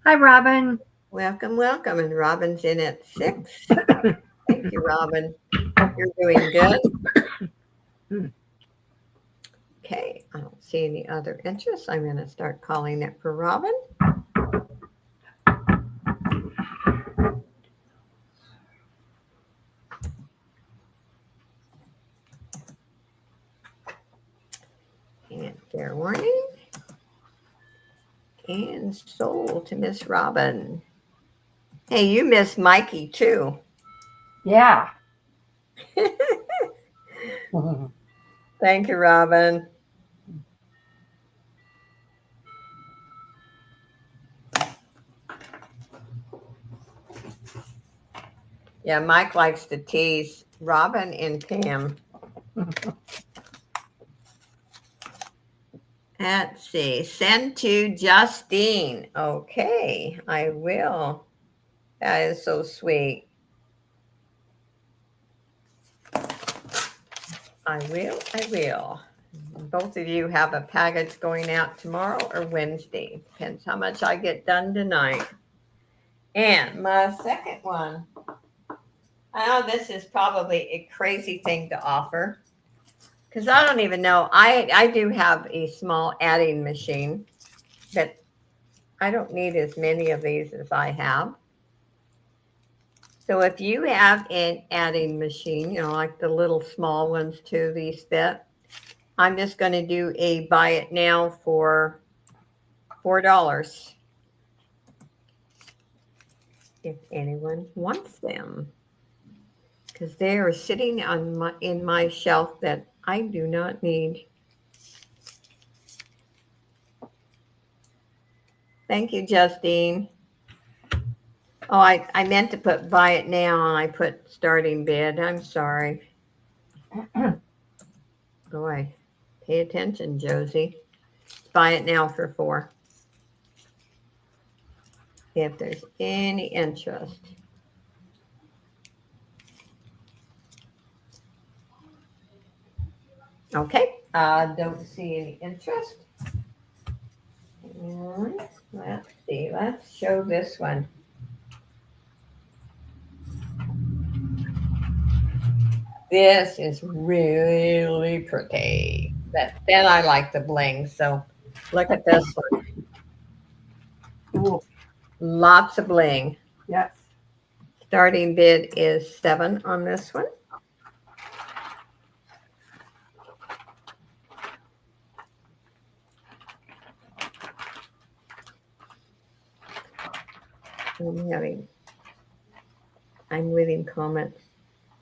Hi, Robin. Welcome, welcome. And Robin's in at 6. Thank you, Robin. You're doing good. Hmm. Okay, I don't see any other interests. I'm going to start calling it for Robin. And fair warning. And sold to Miss Robin. Hey, you miss Mikey too. Yeah. Thank you, Robin. Yeah, Mike likes to tease Robin and Pam. Let's see. Send to Justine. Okay, I will. That is so sweet. I will. I will. Both of you have a package going out tomorrow or Wednesday. Depends how much I get done tonight. And my second one. I know this is probably a crazy thing to offer because I don't even know. I do have a small adding machine, but I don't need as many of these as I have. So if you have an adding machine, like the little small ones too, these fit, I'm just going to do a buy it now for $4 if anyone wants them. Because they are sitting in my shelf that I do not need. Thank you, Justine. Oh, I meant to put buy it now and I put starting bid. I'm sorry. Boy, pay attention, Josie. Buy it now for $4. If there's any interest. Okay, don't see any interest. And let's see, let's show this one. This is really pretty. But then I like the bling, so look at this one. Ooh, Lots of bling. yes. Starting bid is $7 on this one. I'm reading comments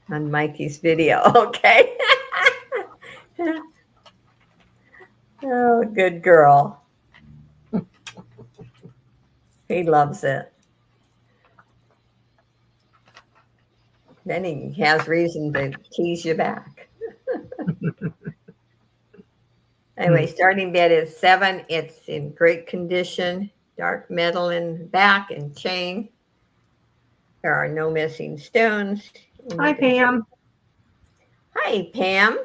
on Mikey's video. Okay. Oh, good girl. He loves it. Then he has reason to tease you back. Anyway, starting bid is $7. It's in great condition. Dark metal in back and chain. There are no missing stones. Hi, Pam. Hi, Pam.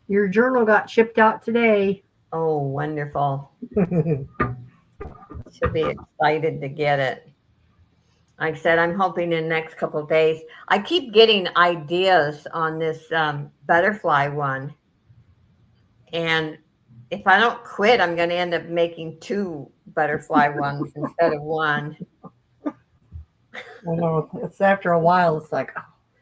Your journal got shipped out today. Oh, wonderful. She'll be excited to get it. Like I said, I'm hoping in the next couple of days. I keep getting ideas on this butterfly one. And if I don't quit, I'm going to end up making 2 butterfly ones instead of 1. Well, it's after a while, it's like,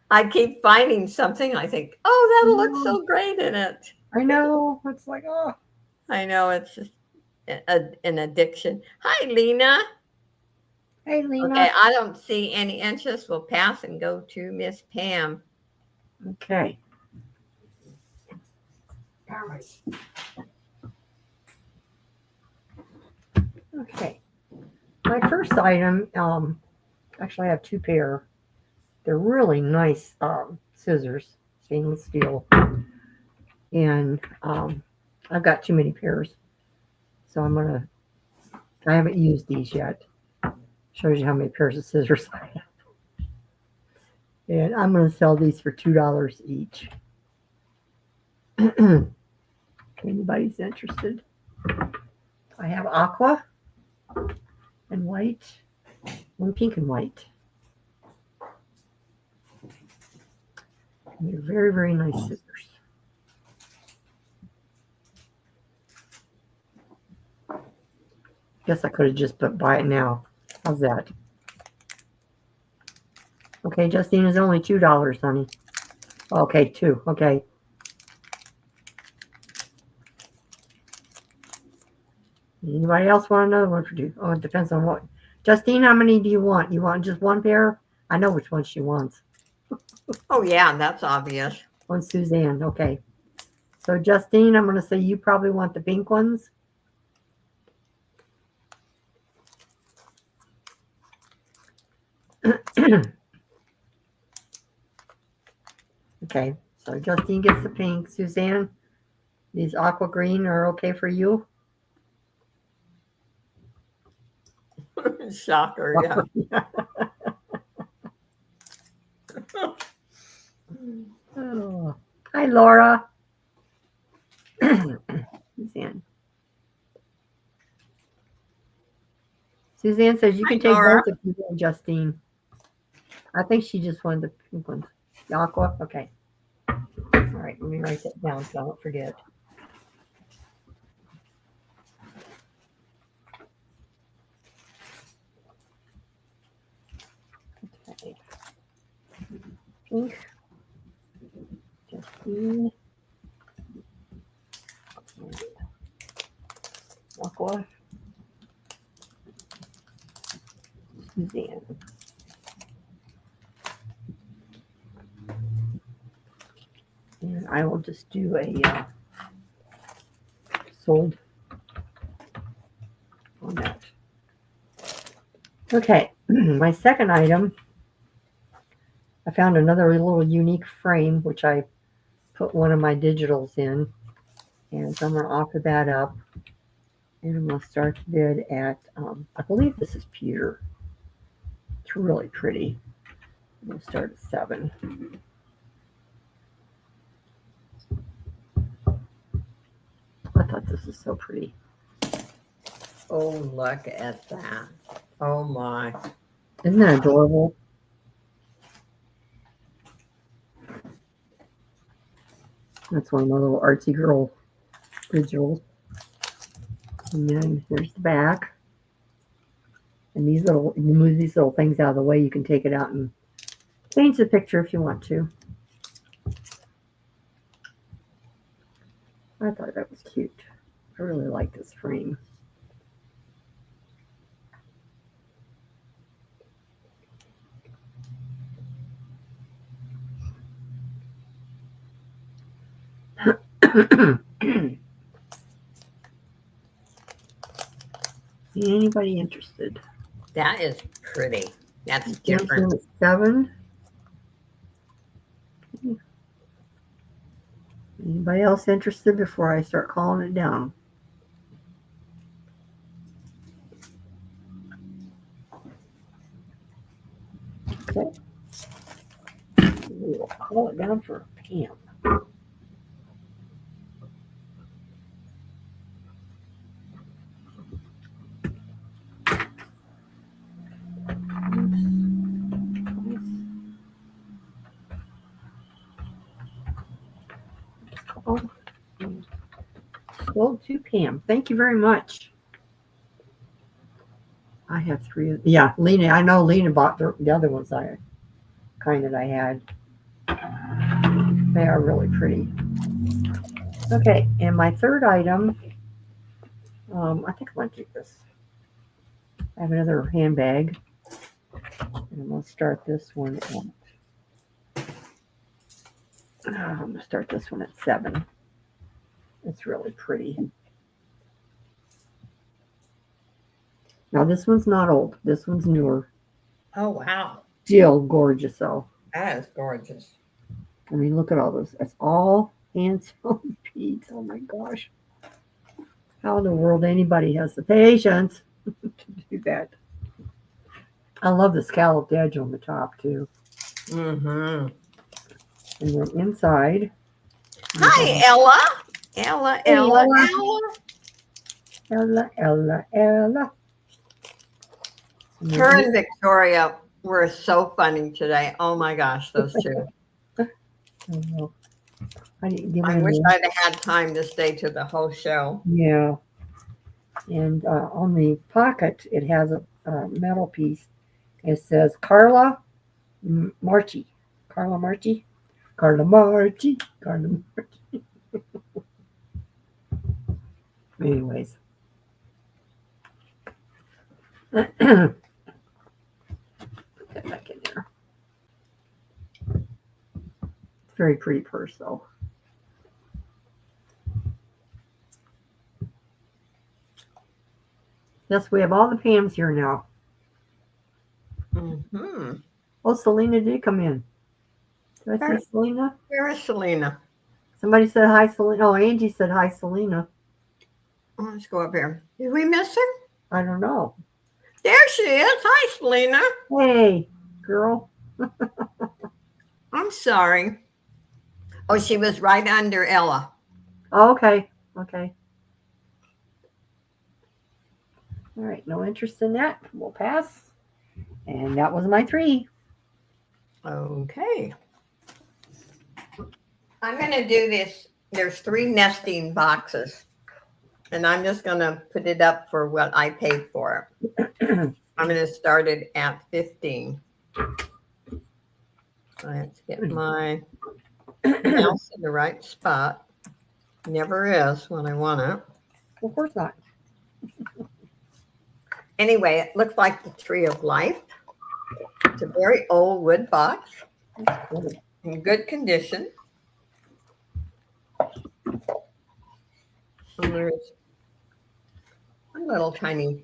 I keep finding something. I think, oh, that'll look so great in it. I know. It's like, oh. I know it's just an addiction. Hi, Lena. Hey, Lena. Okay, I don't see any interest. We'll pass and go to Miss Pam. Okay. All right. Okay. My first item, actually, I have 2 pair. They're really nice scissors, stainless steel. And I've got too many pairs. So I haven't used these yet. Shows you how many pairs of scissors I have. And I'm going to sell these for $2 each. If anybody's interested. I have aqua and white, and pink and white. They're very, very nice scissors. Guess I could have just put buy it now. How's that? Okay, Justine, is only $2, honey. Okay, 2. Okay. Anybody else want another one for 2? Oh, it depends on what. Justine, how many do you want? You want just one pair? I know which one she wants. Oh, yeah, that's obvious. One Suzanne. Okay. So, Justine, I'm going to say you probably want the pink ones. Okay. So, Justine gets the pink. Suzanne, these aqua green are okay for you? Shocker, yeah. Oh. Hi, Laura. Suzanne. Suzanne says you can take Laura. both if you want, Justine. I think she just wanted the pink ones. The aqua? Okay. All right, let me write that down so I don't forget. Okay. Pink. Justine. Aqua. Suzanne. And I will just do a sold on that. Okay, my second item, I found another little unique frame, which I put one of my digitals in. And so I'm going to offer that up. And I'm going to start the bid at, I believe this is pewter. It's really pretty. I'm going to start at 7. I thought this was so pretty. Oh, look at that. Oh, my. Isn't that adorable? That's one of my little artsy girl digitals. And then there's the back. And these little, you move these little things out of the way, you can take it out and change the picture if you want to. I thought that was cute. I really like this frame. Anybody interested? That is pretty. That's Samsung different. at 7. Anybody else interested before I start calling it down? Okay. We will call it down for Pam. Sold to Pam. Thank you very much. I have 3. Yeah, Lena. I know Lena bought the other ones that I had. They are really pretty. Okay, and my third item, I think I want to take this. I have another handbag, and I'm going to start this one at. I'm going to start this one at 7. It's really pretty. Now this one's not old. This one's newer. Oh, wow. Still gorgeous though. That is gorgeous. I mean, look at all this. It's all hand-sewn beads. Oh my gosh. How in the world anybody has the patience to do that? I love the scalloped edge on the top too. Mm-hmm. And then inside. Hi, Ella. Ella, Hey, Ella, Ella. Ella. Her and Victoria were so funny today. Oh my gosh, those two. Oh, I didn't give I him wish the, I'd have had time to stay to the whole show. yeah. And on the pocket, it has a metal piece. It says Carla Marchi. Carla Marchi. Carla Marchi. Carla Marchi. Anyways. Put that back in there. It's a very pretty purse, though. Yes, we have all the Pams here now. Mm-hmm. Oh, Selena did come in. Did I see Selena? Where is Selena? Somebody said hi, Selena. Oh, Angie said hi, Selena. Oh, let's go up here. Did we miss her? I don't know. There she is. Hi, Selena. Hey, girl. I'm sorry. Oh, she was right under Ella. Oh, okay. Okay. All right. No interest in that. We'll pass. And that was my 3. Okay. I'm going to do this. There's 3 nesting boxes. And I'm just going to put it up for what I paid for it. I'm going to start it at 15. Let's get my mouse in the right spot. Never is when I want it. Of course not. Anyway, it looks like the Tree of Life. It's a very old wood box in good condition. And there's a little tiny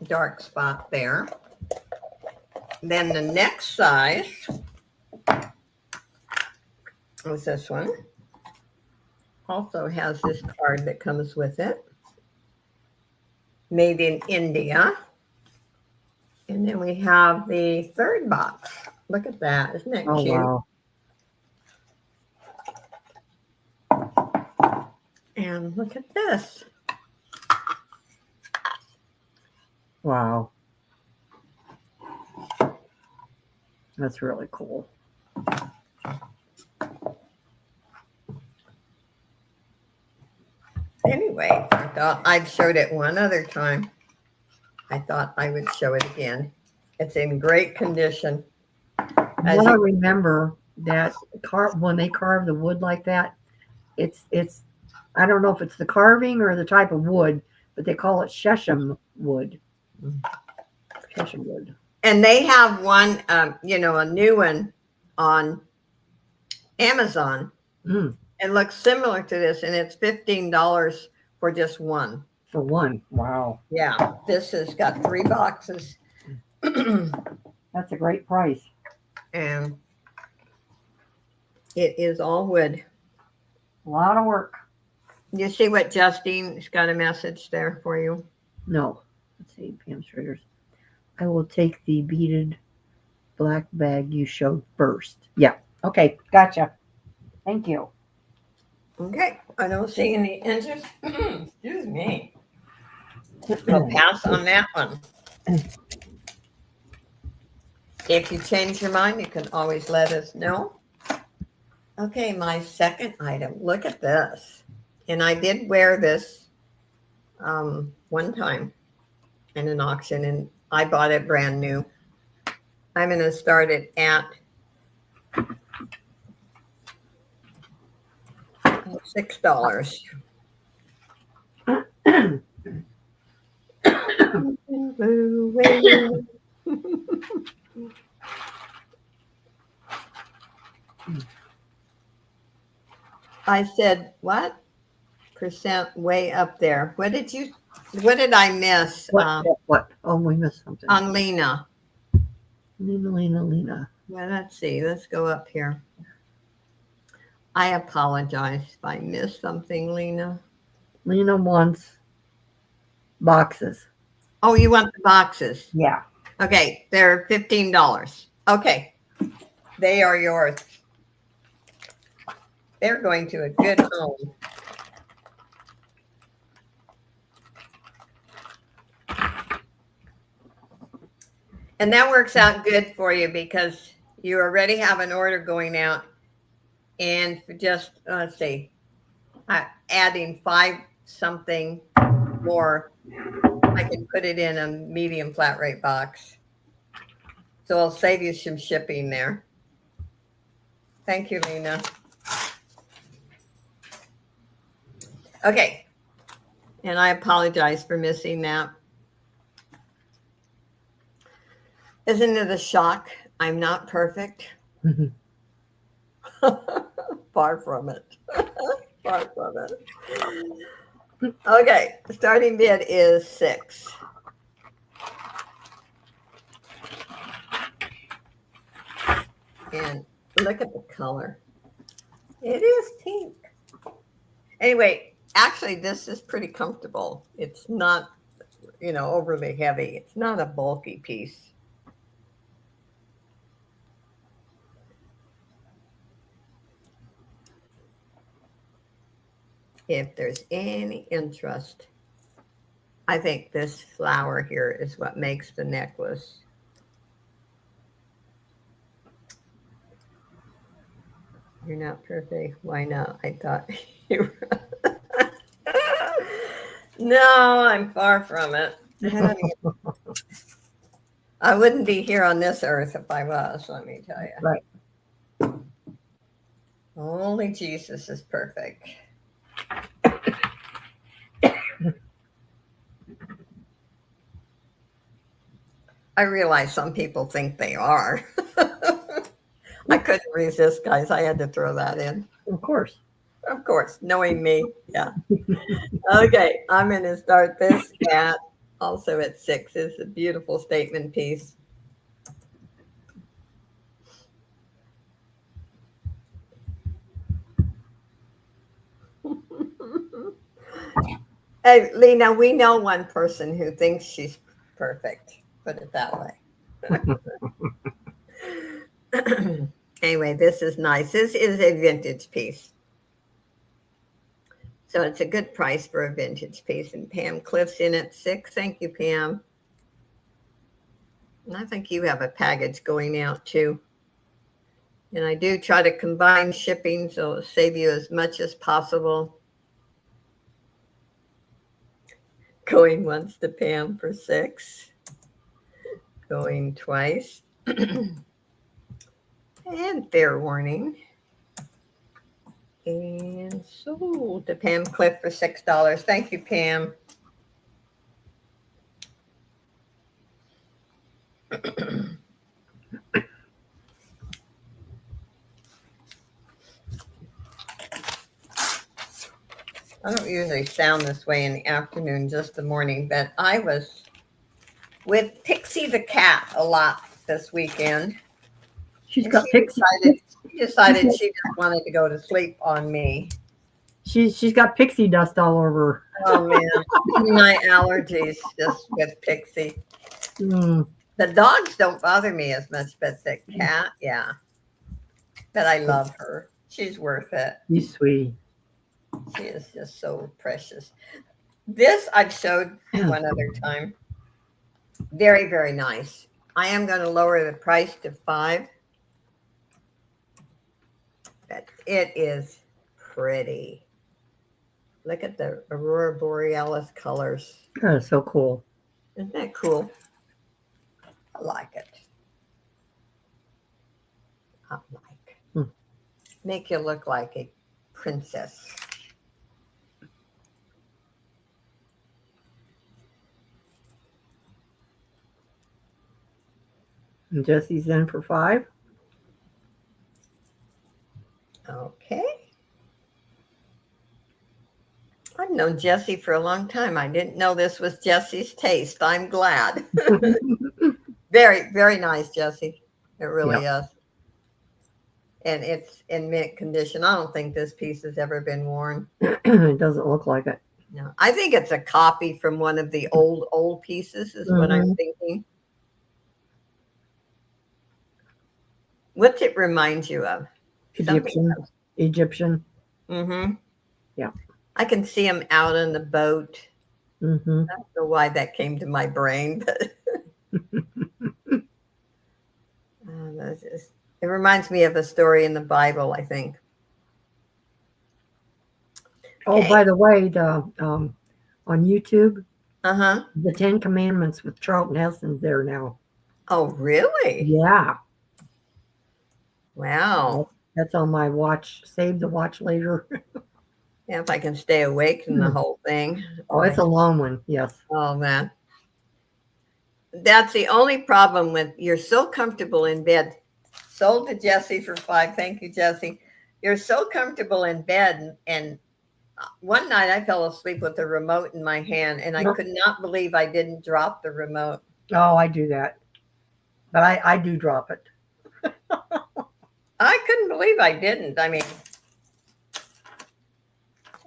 dark spot there. Then the next size is this one. Also has this card that comes with it. Made in India. And then we have the 3rd box. Look at that. Isn't that Oh, cute? wow. And look at this. Wow. That's really cool. Anyway, I thought I'd showed it one other time. I thought I would show it again. It's in great condition. I want to remember that when they carve the wood like that, it's I don't know if it's the carving or the type of wood, but they call it Shesham wood. Shesham wood. And they have one, a new one on Amazon. It looks similar to this, and it's $15 for just one. For one. Wow. Yeah, this has got 3 boxes. That's a great price. And it is all wood. A lot of work. You see what Justine's got a message there for you? No. Let's see, Pam Schrader's. I will take the beaded black bag you showed first. Yeah. Okay. Gotcha. Thank you. Okay. I don't see any interest. Excuse me. I'll pass on that one. If you change your mind, you can always let us know. Okay, my second item. Look at this. And I did wear this one time in an auction, and I bought it brand new. I'm going to start it at $6. I said, what? Percent way up there. What did I miss? What? Oh, we missed something. On Lena. Lena. Well, let's see. Let's go up here. I apologize if I missed something, Lena. Lena wants boxes. Oh, you want the boxes? Yeah. Okay, they're $15. Okay, they are yours. They're going to a good home. And that works out good for you because you already have an order going out And for just, let's see, adding 5 something more, I can put it in a medium flat rate box. So I'll save you some shipping there. Thank you, Lena. Okay. And I apologize for missing that. Isn't it a shock? I'm not perfect. Far from it. Far from it. Okay, starting bid is 6. And look at the color. It is pink. Anyway, actually, this is pretty comfortable. It's not, overly heavy. It's not a bulky piece. If there's any interest, I think this flower here is what makes the necklace. You're not perfect. Why not? I thought you were. No, I'm far from it. I wouldn't be here on this earth if I was, let me tell you. Right. Only Jesus is perfect. I realize some people think they are. I couldn't resist, guys. I had to throw that in. Of course. Of course, knowing me. Yeah. Okay, I'm going to start this at also at 6. It's a beautiful statement piece. Hey, Lena, we know one person who thinks she's perfect. Put it that way. Anyway, this is nice. This is a vintage piece. So it's a good price for a vintage piece. And Pam Cliff's in at 6. Thank you, Pam. And I think you have a package going out too. And I do try to combine shipping, so it'll save you as much as possible. Going once to Pam for 6. Going twice. And fair warning. And sold to Pam Cliff for $6. Thank you, Pam. I don't usually sound this way in the afternoon, just the morning, but I was with Pixie the cat a lot this weekend. She's got pixie. She decided she just wanted to go to sleep on me. She's got pixie dust all over. Oh man, my allergies just with Pixie. Mm. The dogs don't bother me as much, but the cat, yeah. But I love her. She's worth it. She's sweet. She is just so precious. This I've showed one other time. Very, very nice. I am going to lower the price to 5. But it is pretty. Look at the Aurora Borealis colors. That is so cool. Isn't that cool? I like it. I like. Make you look like a princess. And Jesse's in for 5. Okay. I've known Jesse for a long time. I didn't know this was Jesse's taste. I'm glad. Very, very nice, Jesse. It really is. And it's in mint condition. I don't think this piece has ever been worn. It doesn't look like it. No, I think it's a copy from one of the old pieces is what I'm thinking. What's it remind you of? Egyptian. Mm-hmm. Yeah. I can see him out on the boat. Mm-hmm. I don't know why that came to my brain, but it reminds me of a story in the Bible, I think. Oh, by the way, the on YouTube, Uh-huh. the Ten Commandments with Charlton Heston's there now. Oh, really? Yeah, Wow. that's on my watch. Save the watch later. Yeah, if I can stay awake in the whole thing. Oh, it's Boy. a long one. Yes. Oh, man. That's the only problem with you're so comfortable in bed. Sold to Jesse for 5. Thank you, Jesse. You're so comfortable in bed. And one night I fell asleep with the remote in my hand and I No. could not believe I didn't drop the remote. Oh, I do that, but I do drop it. I couldn't believe I didn't. I mean,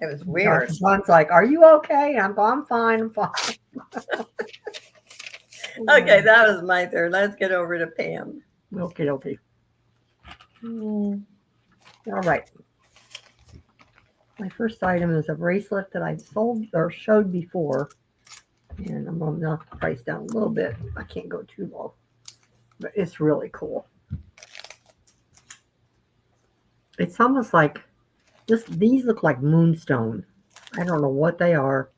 it was weird. John's like, "Are you okay?" I'm fine. I'm fine. Okay, that was my turn. Let's get over to Pam. Okay, okay. All right. My first item is a bracelet that I've sold or showed before. And I'm going to knock the price down a little bit. I can't go too low. But it's really cool. It's almost like these look like moonstone. I don't know what they are.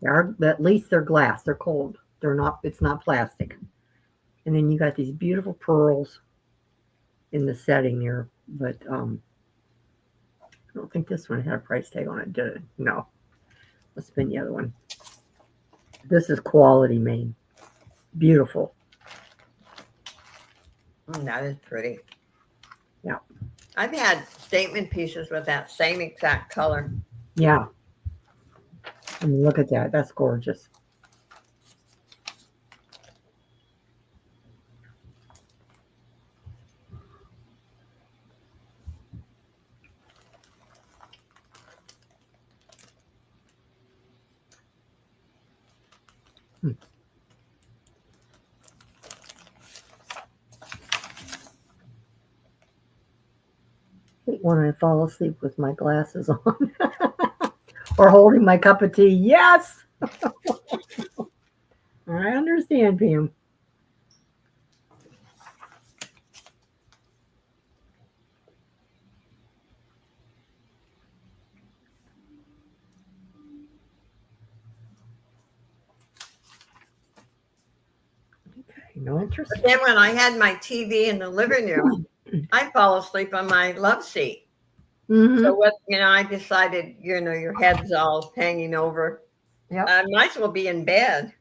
They are, at least they're glass. They're cold. They're not, it's not plastic. And then you got these beautiful pearls in the setting here. But I don't think this one had a price tag on it, did it? No. Let's spin the other one. This is quality made. Beautiful. That is pretty. Yeah. I've had statement pieces with that same exact color. Yeah. I mean, look at that. That's gorgeous. When I fall asleep with my glasses on or holding my cup of tea. Yes. I understand, Pam. Okay, no interest. But then when I had my TV in the living room, I fall asleep on my love seat. Mm-hmm. So what, I decided, your head's all hanging over. Yep. I might as well be in bed.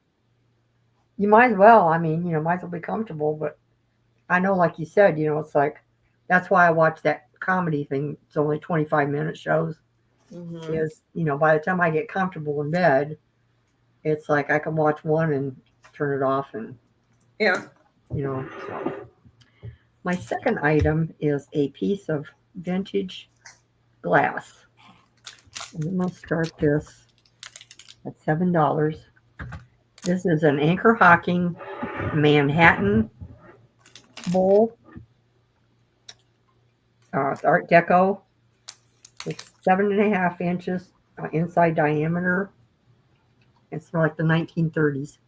You might as well. I mean, might as well be comfortable. But I know, like you said, it's like, that's why I watch that comedy thing. It's only 25-minute shows. Mm-hmm. Is, by the time I get comfortable in bed, it's like I can watch one and turn it off and, Yeah. So. My second item is a piece of vintage glass. And I'm going to start this at $7. This is an Anchor Hocking Manhattan bowl. It's Art Deco. It's 7.5 inches inside diameter. It's from like the 1930s.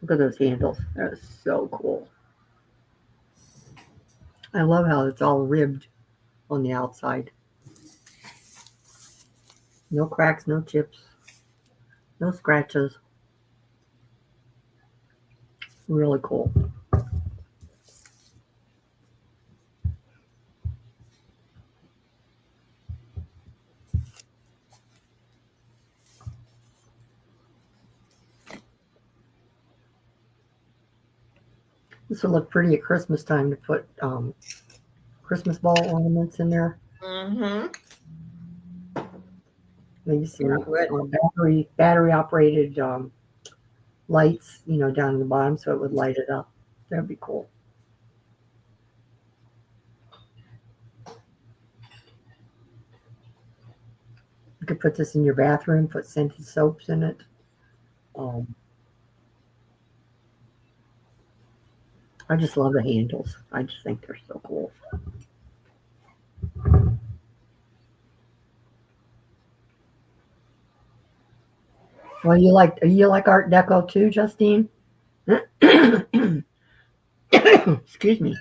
Look at those handles. That is so cool. I love how it's all ribbed on the outside. No cracks, no chips, no scratches. Really cool. This would look pretty at Christmas time to put Christmas ball ornaments in there. Mm-hmm. Maybe some battery operated lights, down the bottom so it would light it up. That'd be cool. You could put this in your bathroom, put scented soaps in it. I just love the handles. I just think they're so cool. Well, you like Art Deco too, Justine? Excuse me.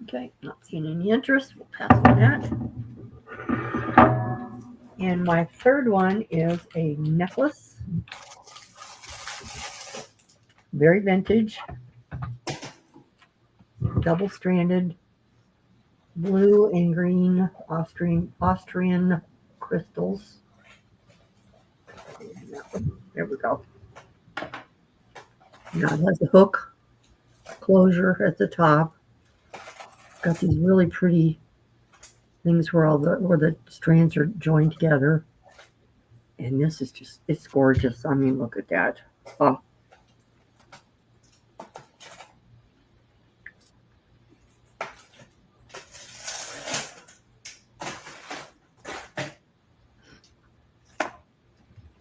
Okay, not seeing any interest. We'll pass on that. And my third one is a necklace. Very vintage. Double stranded. Blue and green Austrian crystals. There we go. Now it has a hook closure at the top. Got these really pretty things where the strands are joined together. And this is just, it's gorgeous. I mean, look at that. Oh.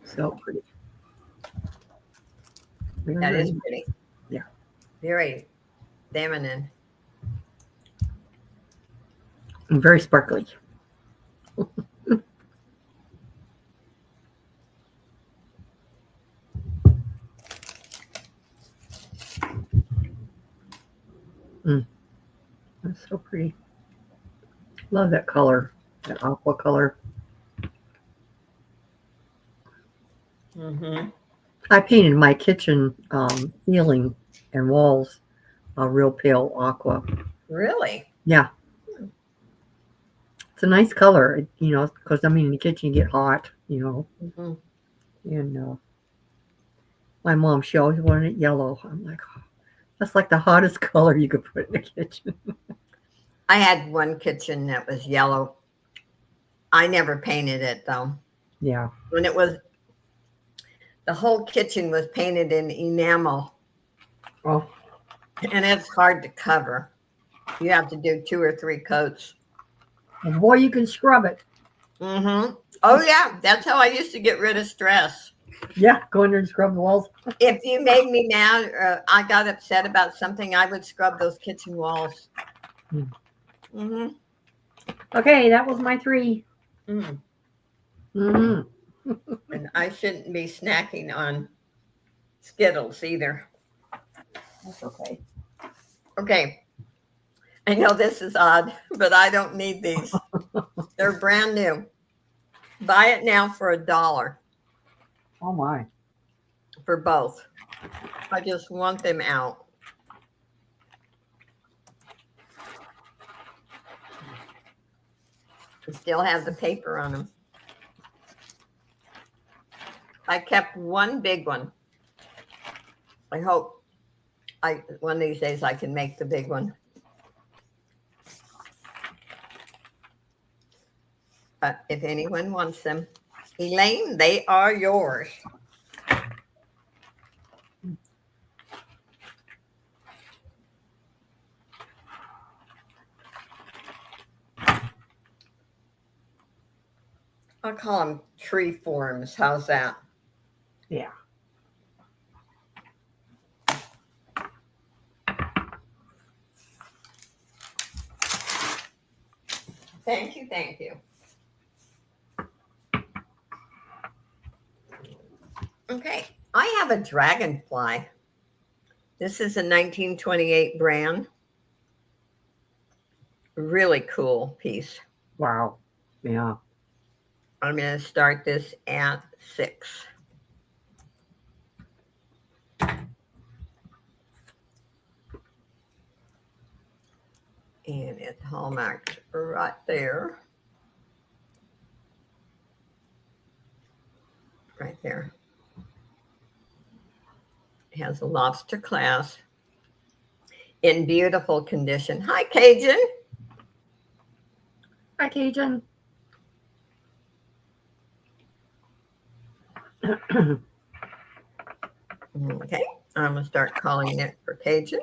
So pretty. That is pretty. Yeah. Very feminine. And very sparkly. That's so pretty. Love that color, that aqua color. Mm-hmm. I painted my kitchen ceiling and walls a real pale aqua. Really? Yeah. It's a nice color, because I mean, in the kitchen you get hot, Mm-hmm. and my mom, she always wanted it yellow. I'm like, oh, that's like the hottest color you could put in the kitchen. I had one kitchen that was yellow. I never painted it though. Yeah. When it was, the whole kitchen was painted in enamel, Oh, and it's hard to cover. You have to do 2 or 3 coats. and boy, you can scrub it. Mm-hmm. Oh yeah, that's how I used to get rid of stress. Yeah, go in there and scrub the walls. If you made me mad or I got upset about something, I would scrub those kitchen walls. Mm. Mm-hmm. Okay, that was my 3. Mm. Mm-hmm. And I shouldn't be snacking on Skittles either. That's okay. Okay. I know this is odd, but I don't need these. They're brand new. Buy it now for $1 Oh my. for both. I just want them out. They still have the paper on them. I kept one big one. I hope one of these days I can make the big one. If anyone wants them, Elaine, they are yours. I'll call them tree forms. How's that? Yeah. Thank you. Thank you. Okay. I have a dragonfly. This is a 1928 brand. Really cool piece. Wow. Yeah. I'm going to start this at 6. And it's hallmarked right there. Right there. It has a lobster clasp in beautiful condition. Hi, Cajun. Hi, Cajun. Okay, I'm going to start calling it for Cajun.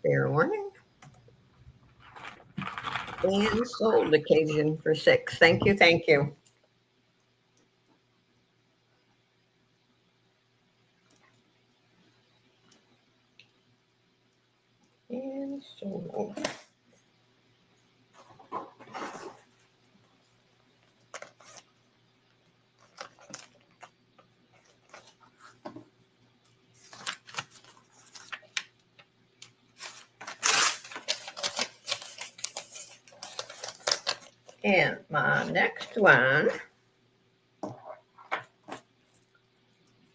Fair warning. And sold the Cajun for 6. Thank you. Thank you. And sold. And my next one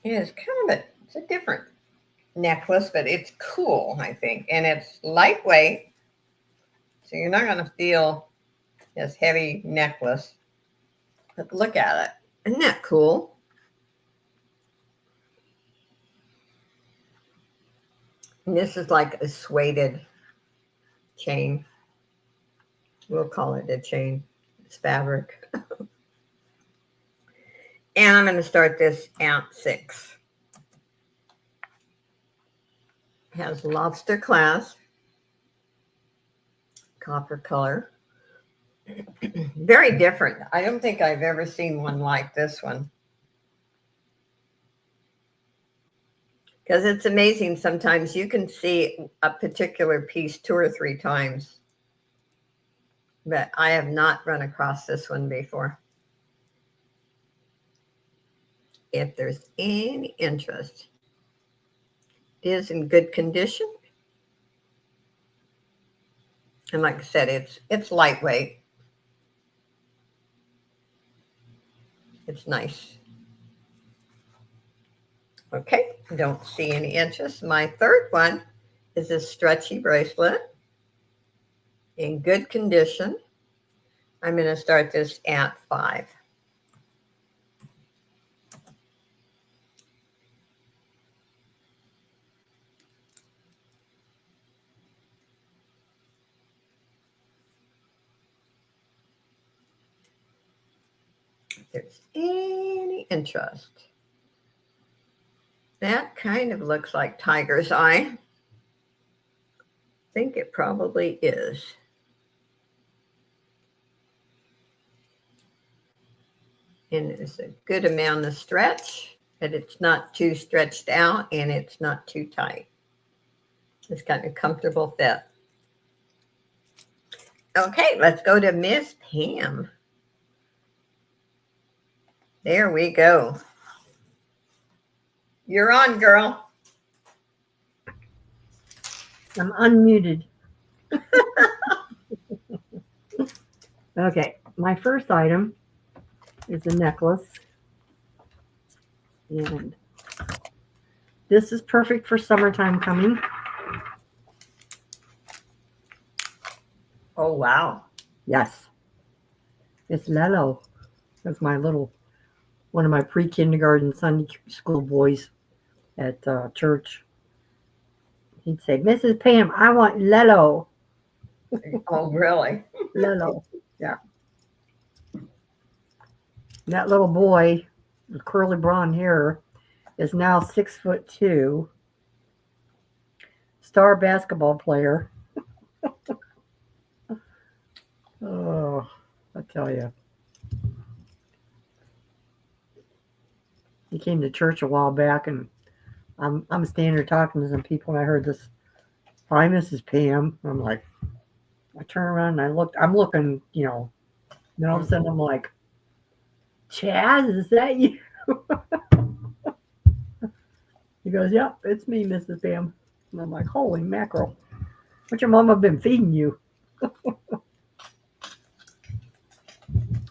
is it's a different necklace, but it's cool, I think. And it's lightweight, so you're not going to feel this heavy necklace. But look at it. Isn't that cool? And this is like a suede chain. We'll call it a chain. It's fabric. And I'm going to start this at 6. It has lobster clasp, copper color. Very different. I don't think I've ever seen one like this one. Because it's amazing. Sometimes you can see a particular piece 2 or 3 times. But I have not run across this one before. If there's any interest, it is in good condition. And like I said, it's lightweight. It's nice. Okay, don't see any interest. My third one is this stretchy bracelet in good condition. I'm going to start this at 5. If there's any interest. That kind of looks like tiger's eye. I think it probably is. And there's a good amount of stretch, but it's not too stretched out and it's not too tight. It's got a comfortable fit. Okay, let's go to Miss Pam. There we go. You're on, girl. I'm unmuted. Okay, my first item is a necklace. And this is perfect for summertime coming. Oh, wow. Yes. It's Lelo. That's my one of my pre-kindergarten Sunday school boys at church. He'd say, Mrs. Pam, I want Lelo. Oh, really? Lelo. Yeah. That little boy with curly blonde hair is now 6'2", star basketball player. Oh, I tell you. He came to church a while back, and I'm standing there talking to some people, and I heard this, "Hi, Mrs. Pam." I'm like, I turn around and I'm looking, then all of a sudden I'm like, Chaz, is that you? He goes, yep, it's me, Mrs. Pam. And I'm like, holy mackerel. What your mama been feeding you?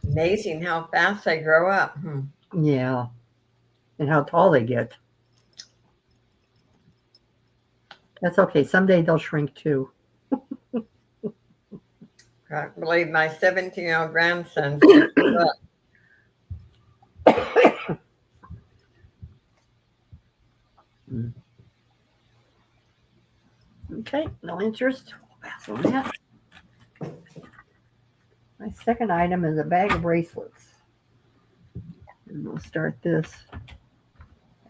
Amazing how fast they grow up. Yeah. And how tall they get. That's okay. Someday they'll shrink too. I believe my 17-year-old grandson. Okay, no interest. Pass on that. My second item is a bag of bracelets. And we'll start this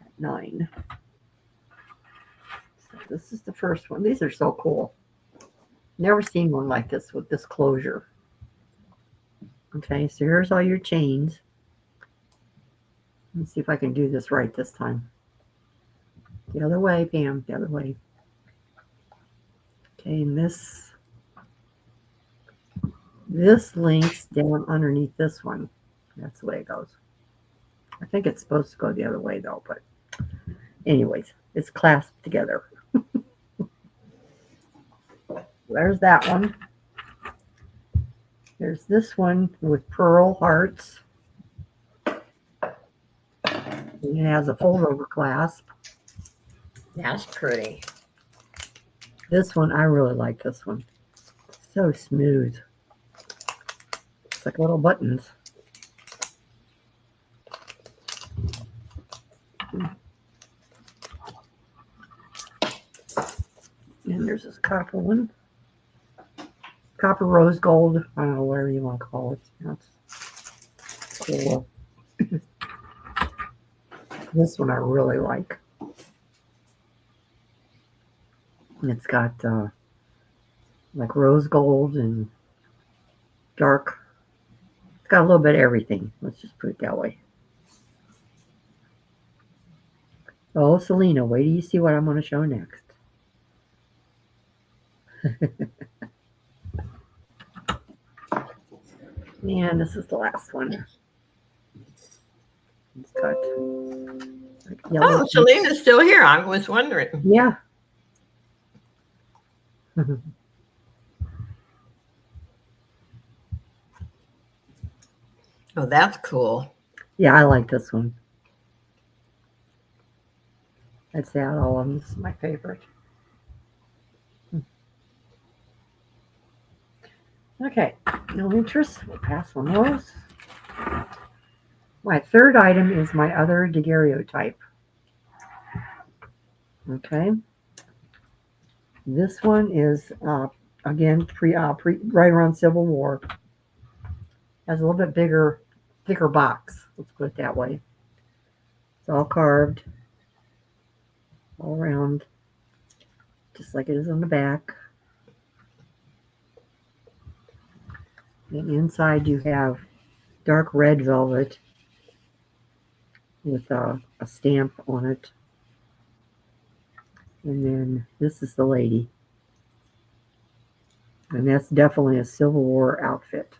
at 9. So this is the first one. These are so cool. Never seen one like this with this closure. Okay, so here's all your chains. Let's see if I can do this right this time. The other way, Pam, the other way. Okay, and this links down underneath this one. That's the way it goes. I think it's supposed to go the other way though, but anyways, it's clasped together. There's that one. There's this one with pearl hearts. It has a fold-over clasp. That's pretty. This one, I really like this one. So smooth. It's like little buttons. And there's this copper one. Copper rose gold. I don't know, whatever you want to call it. That's cool. This one I really like. It's got like rose gold and dark. It's got a little bit of everything. Let's just put it that way. Oh, Selena, wait till you see what I'm going to show next. And this is the last one. It's got like yellow. Oh, Selena's still here. I was wondering. Yeah. Oh, that's cool. Yeah, I like this one. I'd say out of all of them, this is my favorite. Okay, no interest. We'll pass on those. My third item is my other daguerreotype. Okay. This one is, again, right around Civil War. Has a little bit thicker box. Let's put it that way. It's all carved all around, just like it is on the back. And inside you have dark red velvet with a stamp on it. And then this is the lady. And that's definitely a Civil War outfit.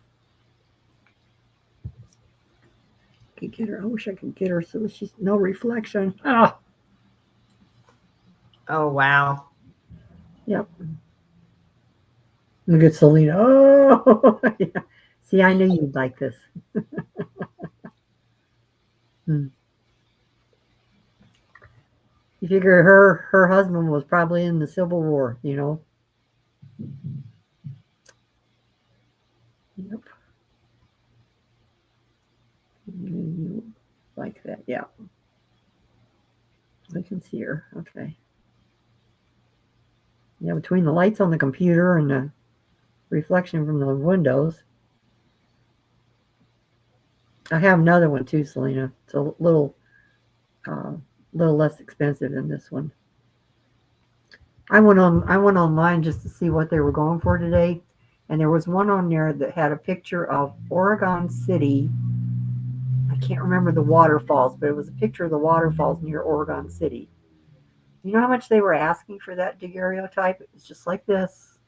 Could get her. I wish I could get her so she's no reflection. Oh, Oh, wow. yep. Look at Selena. Oh, yeah. See, I knew you'd like this. You figure her husband was probably in the Civil War, you know. Yep. You like that, yeah. I can see her. Okay. Yeah, between the lights on the computer and the reflection from the windows. I have another one too, Selena. It's a little less expensive than this one. I went online just to see what they were going for today, and there was one on there that had a picture of Oregon City. I can't remember the waterfalls, but it was a picture of the waterfalls near Oregon City. You know how much they were asking for that daguerreotype? It was just like this.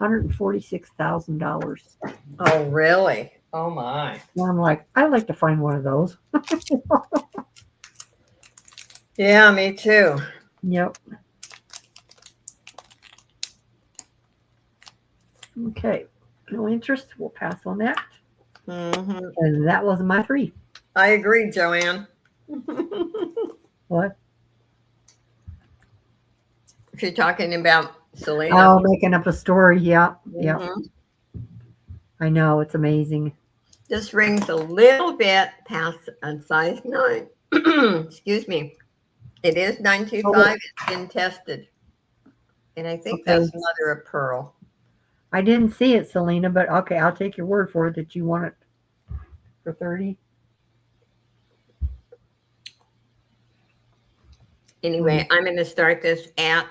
$146,000. Oh, really? Oh, my. And I'm like, I'd like to find one of those. Yeah, me too. Yep. Okay. No interest. We'll pass on that. Mm-hmm. And that was my 3. I agree, Joanne. What? If you're talking about Selena. Oh, making up a story. Yeah. Yeah. Mhm. I know. It's amazing. This ring's a little bit past a size 9. Excuse me. It is 925. It's been tested. And I think Okay. that's mother of pearl. I didn't see it, Selena, but okay, I'll take your word for it that you want it for 30. Anyway, I'm going to start this at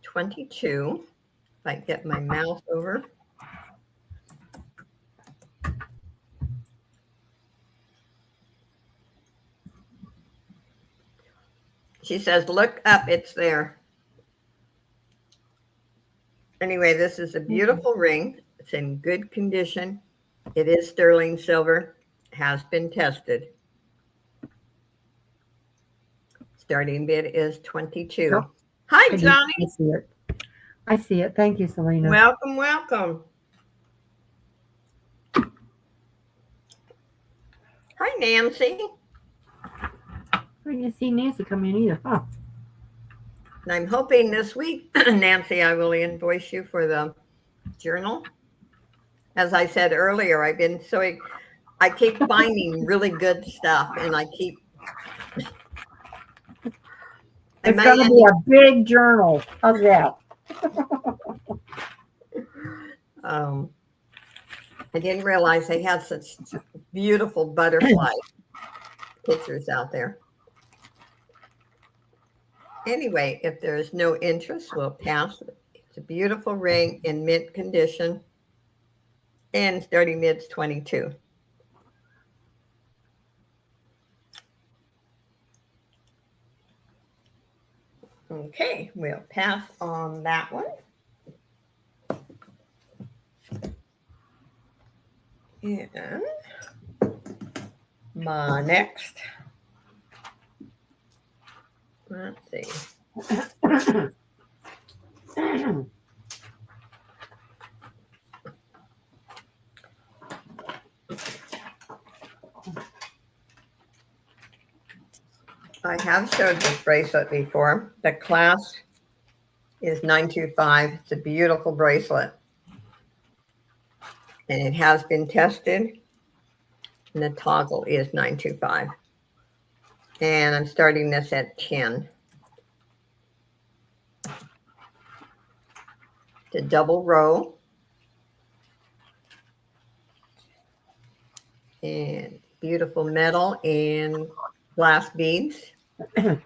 22. If I get my mouse over. She says, look up, it's there. Anyway, this is a beautiful ring. It's in good condition. It is sterling silver, has been tested. Starting bid is 22. Yep. Hi, Johnny. I see it. I see it. Thank you, Selena. Welcome, welcome. Hi, Nancy. I didn't see Nancy come in either. Huh. And I'm hoping this week, Nancy, I will invoice you for the journal. As I said earlier, I keep finding really good stuff, and I It's might going to be a big journal. How's that? um, I didn't realize they had such beautiful butterfly pictures out there. Anyway, if there is no interest, we'll pass it. It's a beautiful ring in mint condition and sturdy mids 22. Okay, we'll pass on that one. And my next, let's see. I have showed this bracelet before. The clasp is 925. It's a beautiful bracelet. And it has been tested. And the toggle is 925. And I'm starting this at 10. The double row. And beautiful metal and glass beads. I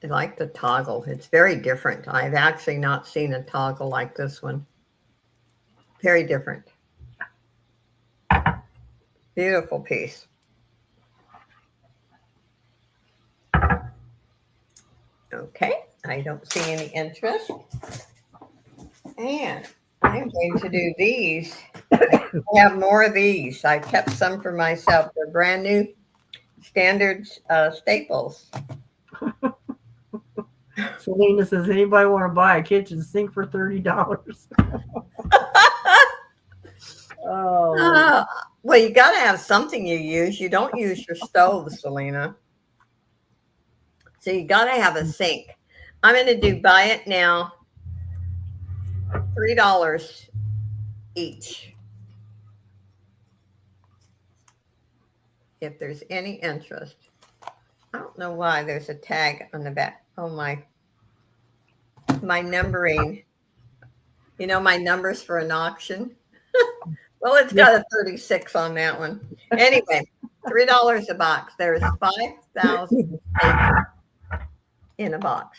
like the toggle. It's very different. I've actually not seen a toggle like this one. Very different. Beautiful piece. Okay, I don't see any interest. And I'm going to do these. I have more of these. I kept some for myself. They're brand new standard staples. Selena says, anybody want to buy a kitchen sink for $30? Oh. Well, you got to have something you use. You don't use your stove, Selena. So you got to have a sink. I'm going to do buy it now. $3 each. If there's any interest. I don't know why there's a tag on the back. Oh, my numbering. You know my numbers for an auction? Well, it's got a 36 on that one. Anyway, $3 a box. There's 5,000 in a box.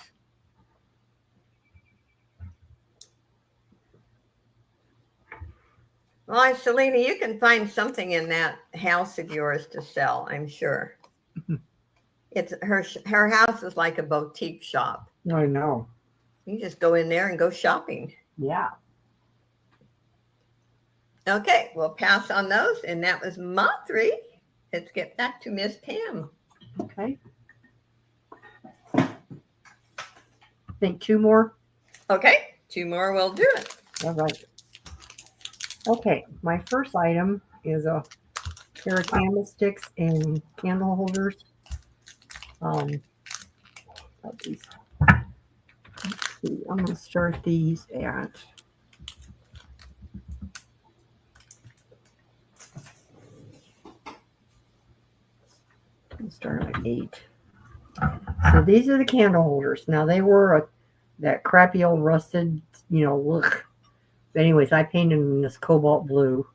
Well, Selena, you can find something in that house of yours to sell, I'm sure. It's her house is like a boutique shop. I know. You just go in there and go shopping. Yeah. Okay, we'll pass on those. And that was my 3. Let's get back to Miss Pam. Okay. Think 2 more? Okay, 2 more will do it. All right. Okay, my first item is a pair of candlesticks and candle holders. Let's see. I'm going to start these at start at 8. So these are the candle holders. Now they were that crappy old rusted, look. But anyways, I painted them in this cobalt blue,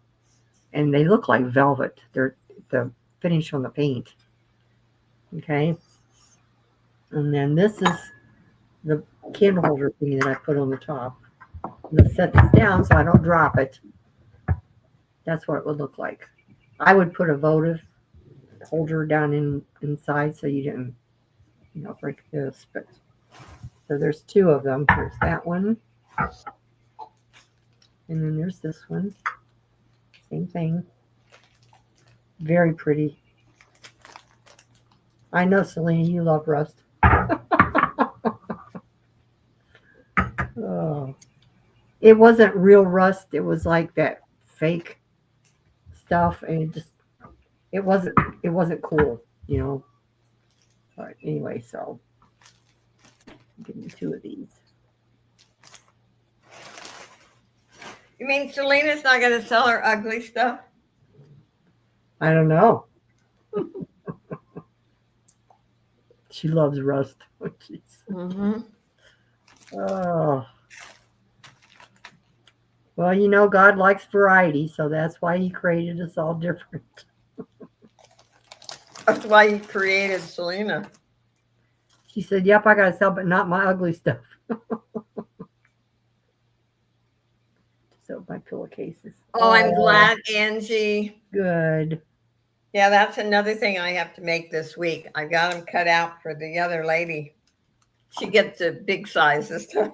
and they look like velvet. They're the finish on the paint. Okay. And then this is the candle holder thing that I put on the top. I'm going to set this down so I don't drop it. That's what it would look like. I would put a votive holder down inside so you didn't, break this. But so there's 2 of them. There's that one. And then there's this one. Same thing. Very pretty. I know, Selena, you love rust. Oh. It wasn't real rust. It was like that fake stuff, and it wasn't cool, you know. But anyway, so give me 2 of these. You mean Selena's not going to sell her ugly stuff? I don't know. She loves rust. Oh, jeez. Mm-hmm. Oh. Well, you know, God likes variety, so that's why He created us all different. That's why you created Selena. She said, "Yep, I got to sell, but not my ugly stuff." So my pillowcases. Oh, I'm glad, Angie. Good. Yeah, that's another thing I have to make this week. I got them cut out for the other lady. She gets a big size this time.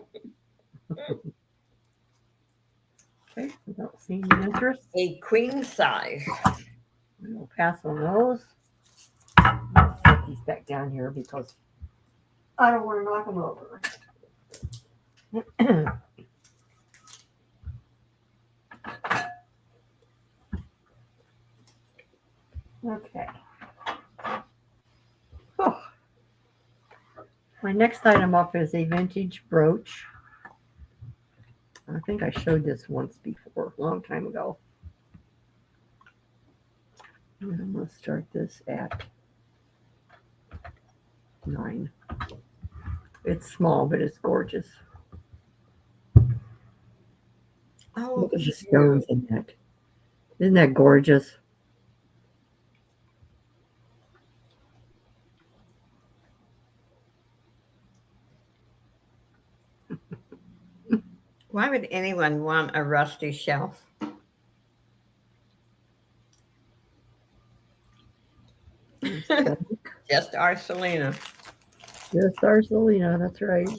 Okay, I don't see any interest. A queen size. We'll pass on those. I'll set these back down here because I don't want to knock them over. Okay. Oh. My next item up is a vintage brooch. I think I showed this once before, a long time ago. And I'm going to start this at 9. It's small, but it's gorgeous. Oh, Look at the stones in that. Isn't that gorgeous? why would anyone want a rusty shelf? Just our Selena. Just our Selena, that's right.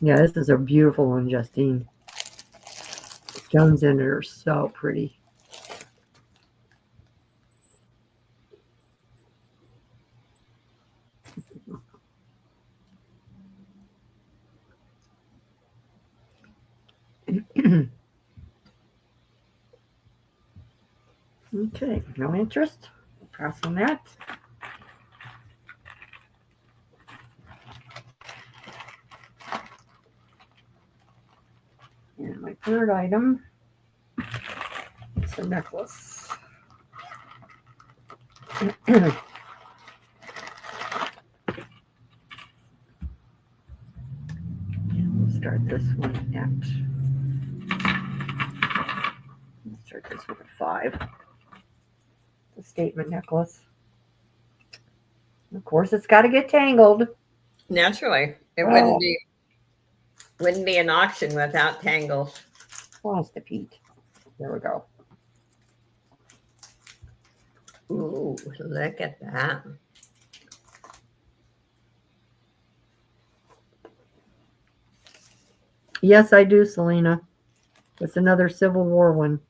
Yeah, this is a beautiful one, Justine. The stones in it are so pretty. Okay, no interest. Pass on that. And my third item is a necklace. And we'll start this one at 5. The statement necklace. Of course, it's got to get tangled. Naturally. It Oh. wouldn't be an auction without tangles. Lost the Pete. There we go. Ooh, look at that. Yes, I do, Selena. It's another Civil War one.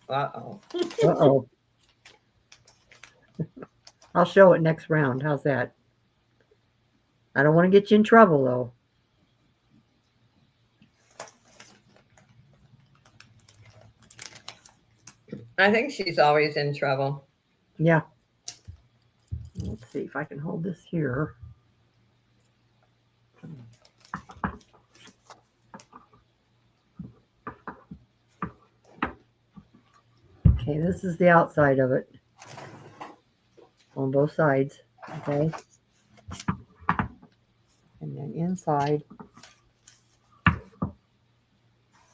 Uh-oh. Uh-oh. I'll show it next round. How's that? I don't want to get you in trouble, though. I think she's always in trouble. Yeah. Let's see if I can hold this here. Okay, this is the outside of it. On both sides. Okay. And then inside. I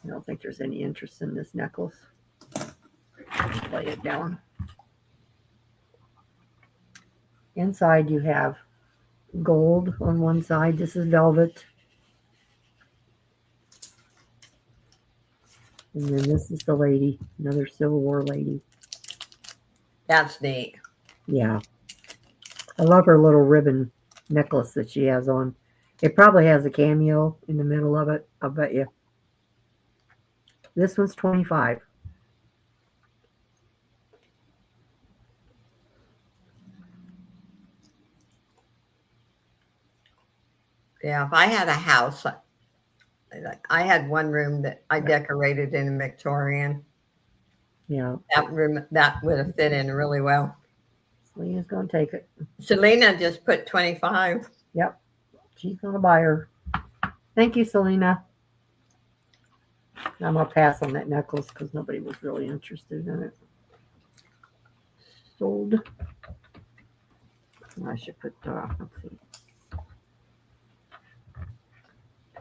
don't think there's any interest in this necklace. Just lay it down. Inside you have gold on one side. This is velvet. And then this is the lady, another Civil War lady. That's neat. Yeah. I love her little ribbon necklace that she has on. It probably has a cameo in the middle of it, I'll bet you. This one's 25. Yeah, if I had a house, I had one room that I decorated in a Victorian. Yeah. That room that would have fit in really well. Selena's going to take it. Selena just put 25. Yep. She's going to buy her. Thank you, Selena. I'm going to pass on that necklace because nobody was really interested in it. Sold. I should put, let's see,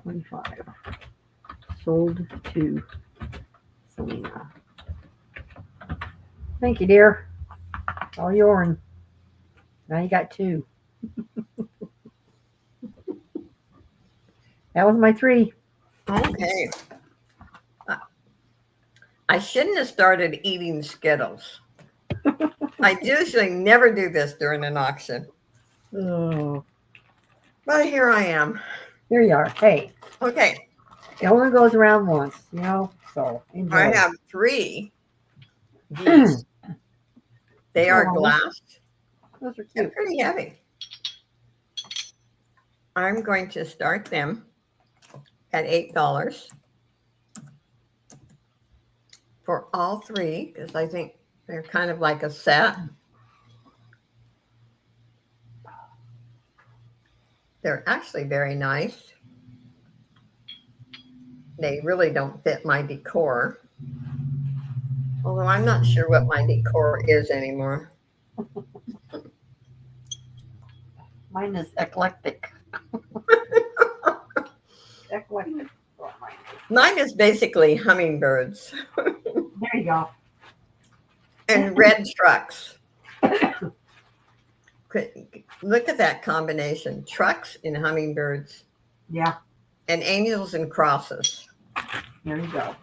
25. Sold to Selena. Thank you, dear. All yours. Now you got 2. That was my 3. Okay. I shouldn't have started eating Skittles. I usually never do this during an auction. Oh, But here I am. here you are. Hey, Okay. it only goes around once, so enjoy. I have 3 geese. They are Aw. glassed Those are and cute. pretty heavy. I'm going to start them at $8 for all 3 because I think they're kind of like a set. They're actually very nice. They really don't fit my decor. Although I'm not sure what my decor is anymore. Mine is eclectic. Eclectic. Mine is basically hummingbirds There you go. and red trucks. Look at that combination. Trucks and hummingbirds Yeah, and angels and crosses. there you go.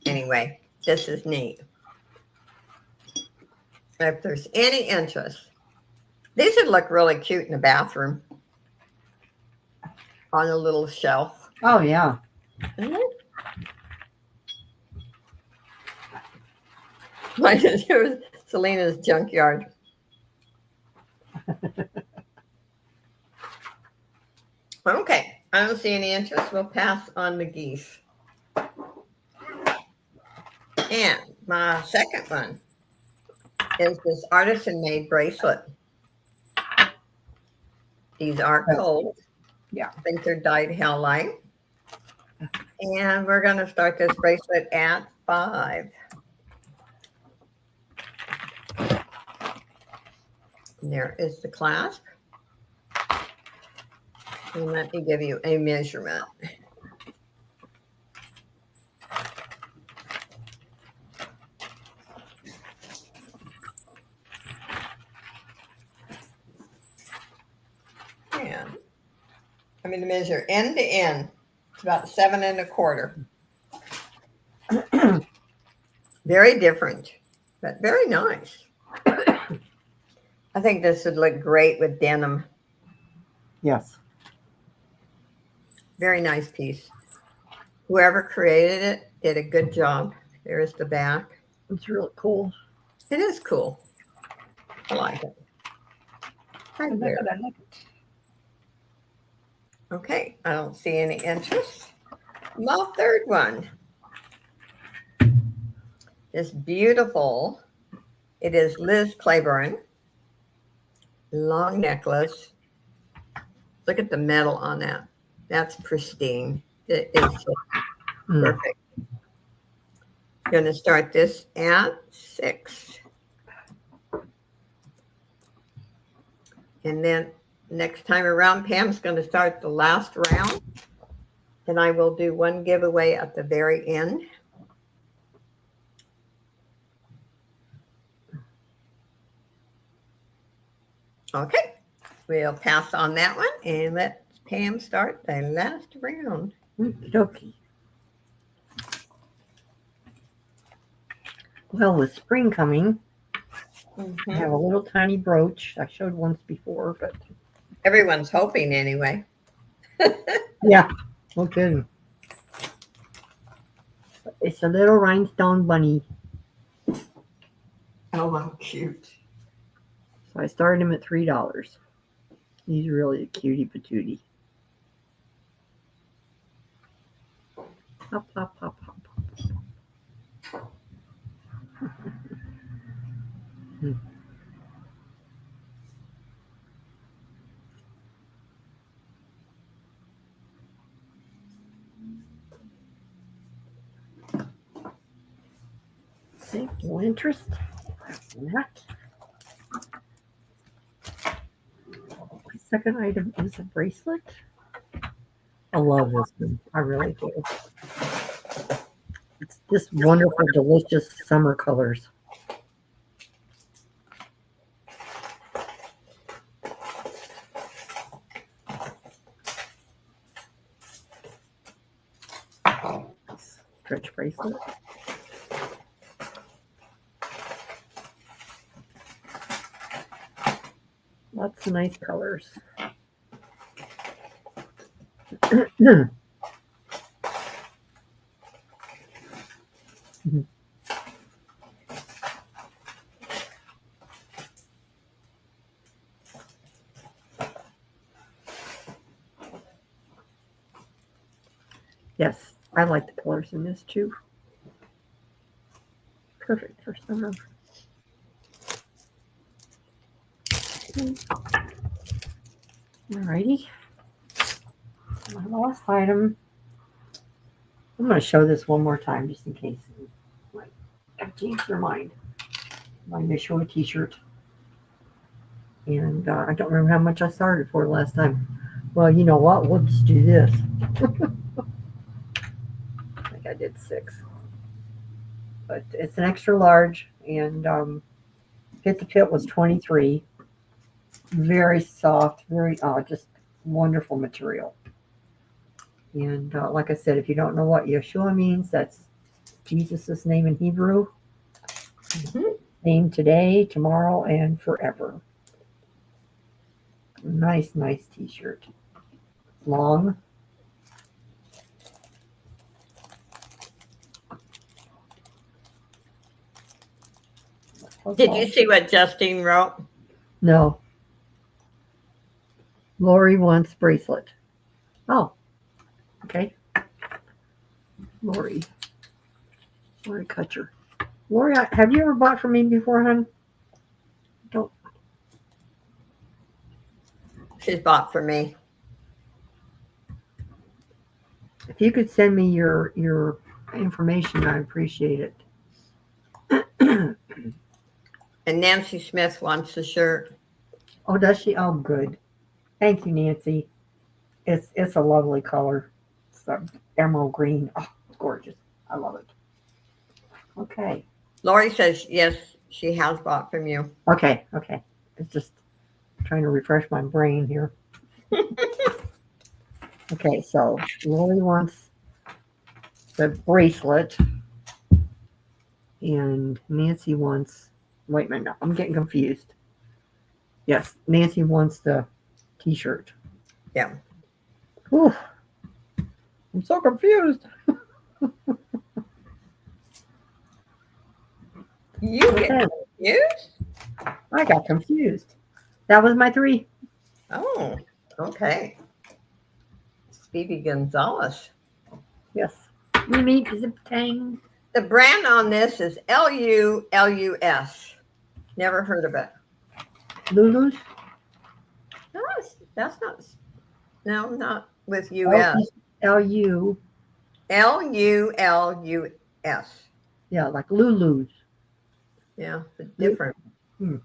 Anyway, this is neat. If there's any interest, these would look really cute in the bathroom on a little shelf. Oh, yeah. Here's Selena's junkyard. Okay, I don't see any interest. We'll pass on the geese. And my second one is this artisan-made bracelet. These are cold. Yeah. I think they're dyed halide. And we're going to start this bracelet at 5. And there is the clasp. And let me give you a measurement. And I'm going to measure end to end. It's about 7 1/4. Very different, but very nice. I think this would look great with denim. Yes. Very nice piece. Whoever created it did a good job. There's the back. It's really cool. It is cool. I like it. I like it. Okay, I don't see any interest. My third one. This beautiful, it is Liz Claiborne. Long necklace. Look at the metal on that. That's pristine. It is so perfect. I'm going to start this at 6. And then next time around, Pam's going to start the last round. And I will do one giveaway at the very end. Okay, we'll pass on that one and let Pam start the last round. Okey-dokey. Well, with spring coming, I have a little tiny brooch. I showed once before, but Everyone's hoping anyway. yeah, well, good. It's a little rhinestone bunny. Oh, how cute. So I started him at $3. He's really a cutie patootie. Hop, hop, hop, hop. Okay, no interest. That. My second item is a bracelet. I love this one. I really do. It's just wonderful, delicious summer colors. Stretch bracelet. Lots of nice colors. Yes, I like the colors in this too. Perfect for summer. Alrighty. My last item. I'm going to show this one more time just in case I change your mind. I'm going to show a t-shirt. And I don't remember how much I started for last time. Well, you know what? We'll just do this. I think I did 6. But it's an extra large. And Fit to Fit was 23. Very soft. Very, just wonderful material. And like I said, if you don't know what Yeshua means, that's Jesus' name in Hebrew. Mm-hmm. Name today, tomorrow, and forever. Nice, nice t-shirt. Long. Did you see what Justine wrote? No. Lori wants bracelet. Oh, okay. Lori Kutcher. Lori, have you ever bought from me before, hon? Don't. She's bought for me. If you could send me your information, I'd appreciate it. And Nancy Smith wants the shirt. Oh, does she? Oh, good. Thank you, Nancy. It's a lovely color. It's emerald green. Oh, it's gorgeous. I love it. Okay. Lori says yes, she has bought from you. Okay. It's just trying to refresh my brain here. Okay, so Lori wants the bracelet, and Nancy wants. Wait a minute, no, I'm getting confused. Yes, Nancy wants the t-shirt. Yeah. Whew. I'm so confused. You get confused? I got confused. That was my 3. Oh, okay. Speedy Gonzalez. Yes. Mimi Zip-Tang. The brand on this is LULUS. Never heard of it. Lulu's. No, that's not. No, not with US. LU. LULUS. Yeah, like Lulu's. Yeah, but different. Hmm.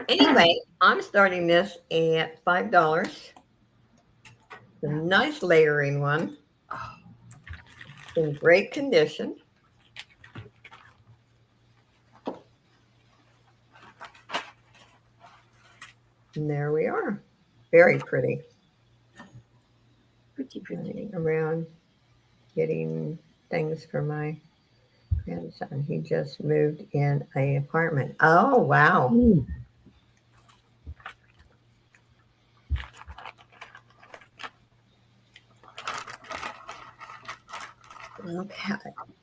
Anyway, I'm starting this at $5. A nice layering one. In great condition. And there we are. Very pretty. Pretty. Running around getting things for my grandson. He just moved in an apartment. Oh, wow. Mm. Okay.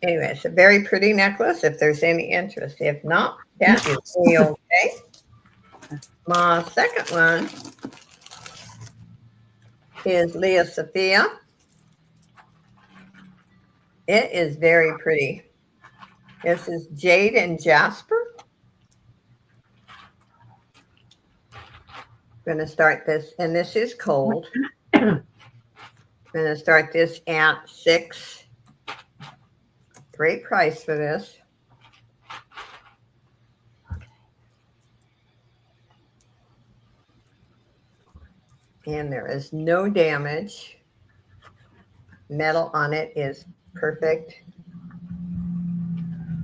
Anyway, it's a very pretty necklace if there's any interest. If not, that is okay. My second one is Leah Sophia. It is very pretty. This is Jade and Jasper. I'm going to start this, and this is cold. I'm going to start this at $6. Great price for this. And there is no damage. Metal on it is perfect.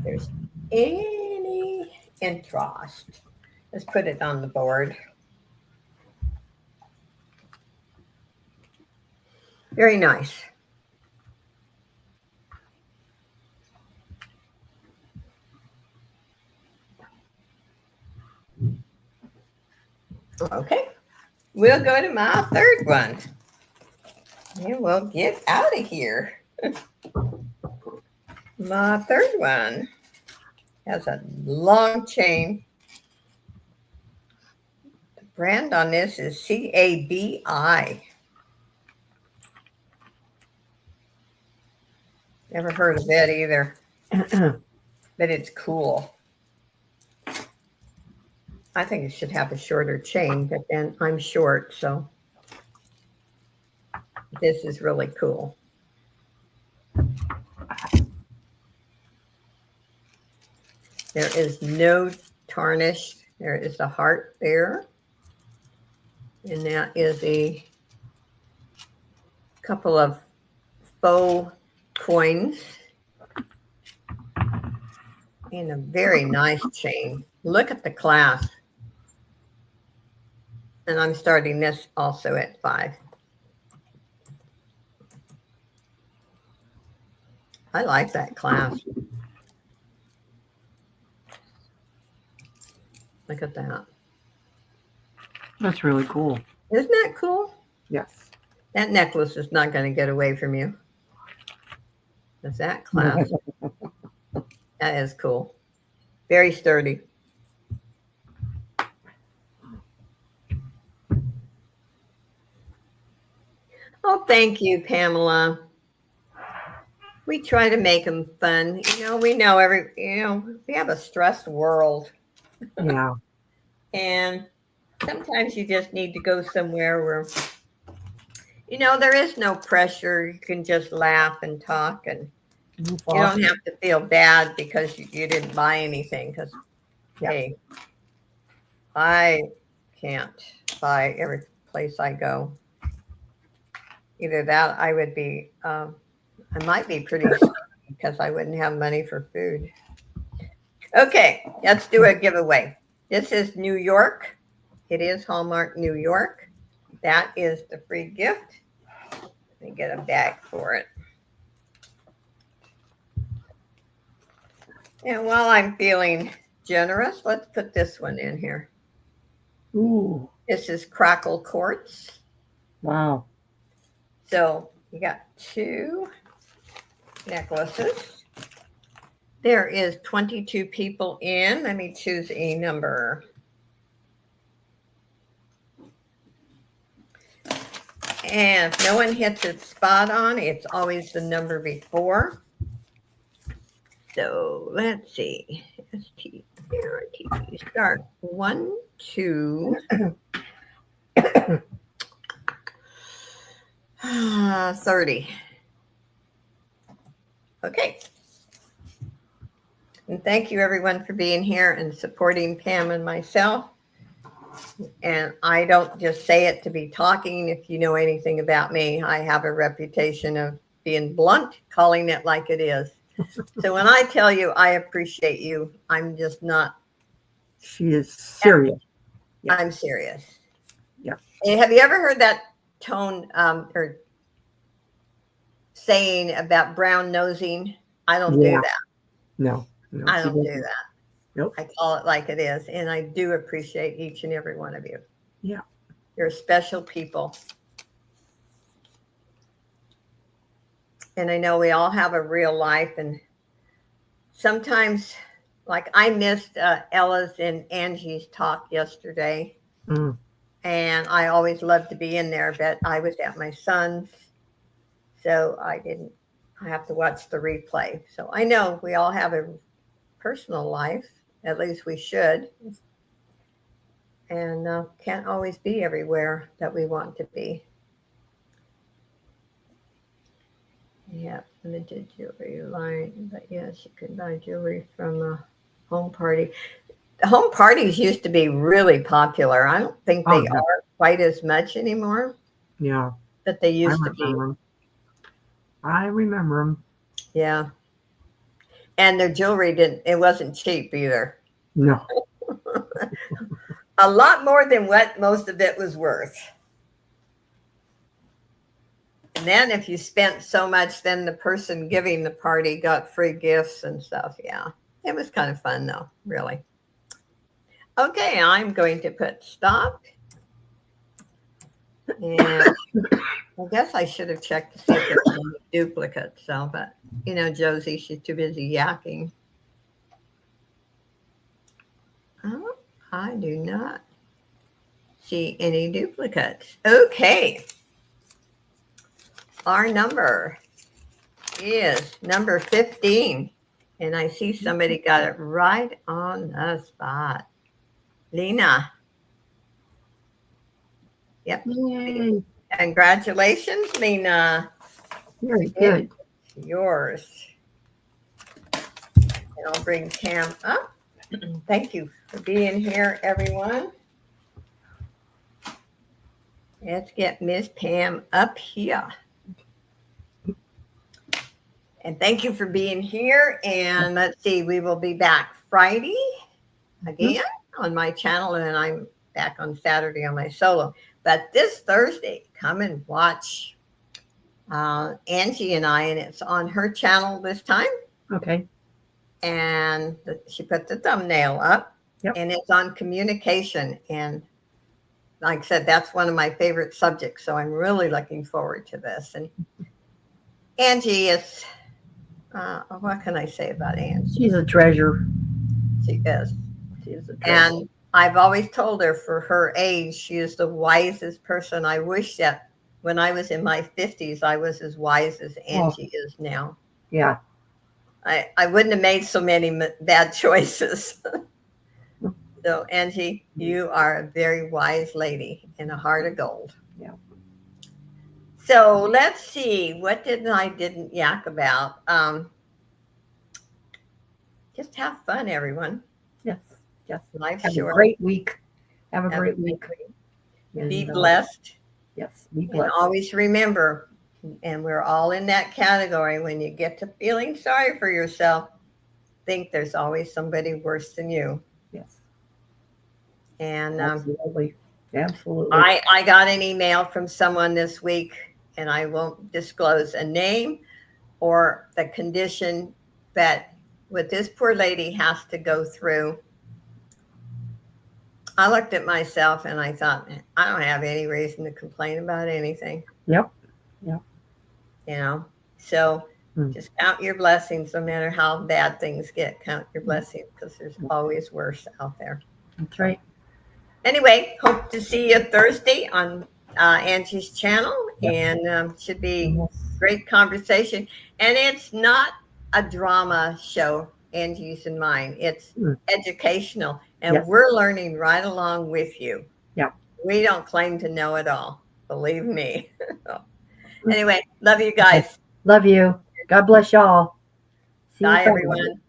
There's any interest. Let's put it on the board. Very nice. Okay, we'll go to my third one. And we'll get out of here. My third one has a long chain. The brand on this is CABI. Never heard of that either, but it's cool. I think it should have a shorter chain, but then I'm short, so this is really cool. There is no tarnish. There is a heart there. And that is a couple of faux coins. And a very nice chain. Look at the clasp. And I'm starting this also at $5. I like that clasp. Look at that. That's really cool. Isn't that cool? Yes. That necklace is not going to get away from you. Is that clasp? That is cool. Very sturdy. Oh, thank you, Pamela. We try to make them fun. We know we have a stressed world. Yeah. And sometimes you just need to go somewhere where, there is no pressure. You can just laugh and talk, and you don't have to feel bad because you didn't buy anything. Because, hey, I can't buy every place I go. Either that, I might be pretty because I wouldn't have money for food. Okay, let's do a giveaway. This is New York. It is Hallmark New York. That is the free gift. Let me get a bag for it. And while I'm feeling generous, let's put this one in here. Ooh. This is Crackle Quartz. Wow. So you got 2 necklaces. There is 22 people in. Let me choose a number. And if no one hits it spot on, it's always the number before. So let's see. STRT start 1, 2. 30. Okay. And thank you everyone for being here and supporting Pam and myself. And I don't just say it to be talking. If you know anything about me, I have a reputation of being blunt, calling it like it is. So when I tell you I appreciate you, I'm just not. She is serious. Yeah. I'm serious. Yeah. And have you ever heard that tone or saying about brown nosing? I don't do that. No, I don't do that. Nope. I call it like it is. And I do appreciate each and every one of you. Yeah. You're special people. And I know we all have a real life, and sometimes, like I missed Ella's and Angie's talk yesterday, Mm. and I always love to be in there, but I was at my son's, so I didn't. I have to watch the replay. So I know we all have a personal life, at least we should, and can't always be everywhere that we want to be. Yeah, limited jewelry line, but yes, you could buy jewelry from a home party. Home parties used to be really popular. I don't think Oh, they yeah. are quite as much anymore, Yeah. but they I used to be. remember 'em. I remember them. Yeah. And their jewelry it wasn't cheap either. No. A lot more than what most of it was worth. And then if you spent so much, then the person giving the party got free gifts and stuff. Yeah. It was kind of fun though, really. Okay, I'm going to put stop. And I guess I should have checked to see if there's any duplicates. So, but you know, Josie, she's too busy yakking. Oh, I do not see any duplicates. Okay. Our number is number 15. And I see somebody got it right on the spot. Lena. Yep. Yay. Congratulations, Lena. Very good. Yours. And I'll bring Pam up. Thank you for being here, everyone. Let's get Miss Pam up here. And thank you for being here. And let's see, we will be back Friday again on my channel, and I'm back on Saturday on my solo. But this Thursday, come and watch Angie and I, and it's on her channel this time. Okay. And she put the thumbnail up. Yep. And it's on communication. And like I said, that's one of my favorite subjects. So I'm really looking forward to this. And Angie is, what can I say about Angie? She's a treasure. She is. She is a treasure. And I've always told her for her age, she is the wisest person. I wish that when I was in my 50s, I was as wise as Angie is now. Yeah. I wouldn't have made so many bad choices. So, Angie, you are a very wise lady and a heart of gold. Yeah. So let's see. What didn't yak about? Just have fun, everyone. Yes. Yes. Life's Have short. a great week. Have a great week. Be And, blessed. Yes. Be And blessed. always remember, and we're all in that category, when you get to feeling sorry for yourself, think there's always somebody worse than you. Yes. And Absolutely. Absolutely. I got an email from someone this week, and I won't disclose a name or the condition that what this poor lady has to go through. I looked at myself and I thought, I don't have any reason to complain about anything. Yep. Yep. You know, so just count your blessings, no matter how bad things get. Count your blessings, because there's always worse out there. That's right. Anyway, hope to see you Thursday on Angie's channel, and should be great conversation. And it's not a drama show, Angie's and mine. It's educational, and we're learning right along with you. Yeah. We don't claim to know it all, believe me. Anyway, love you guys. Love you. God bless y'all. See you Bye, Friday. everyone.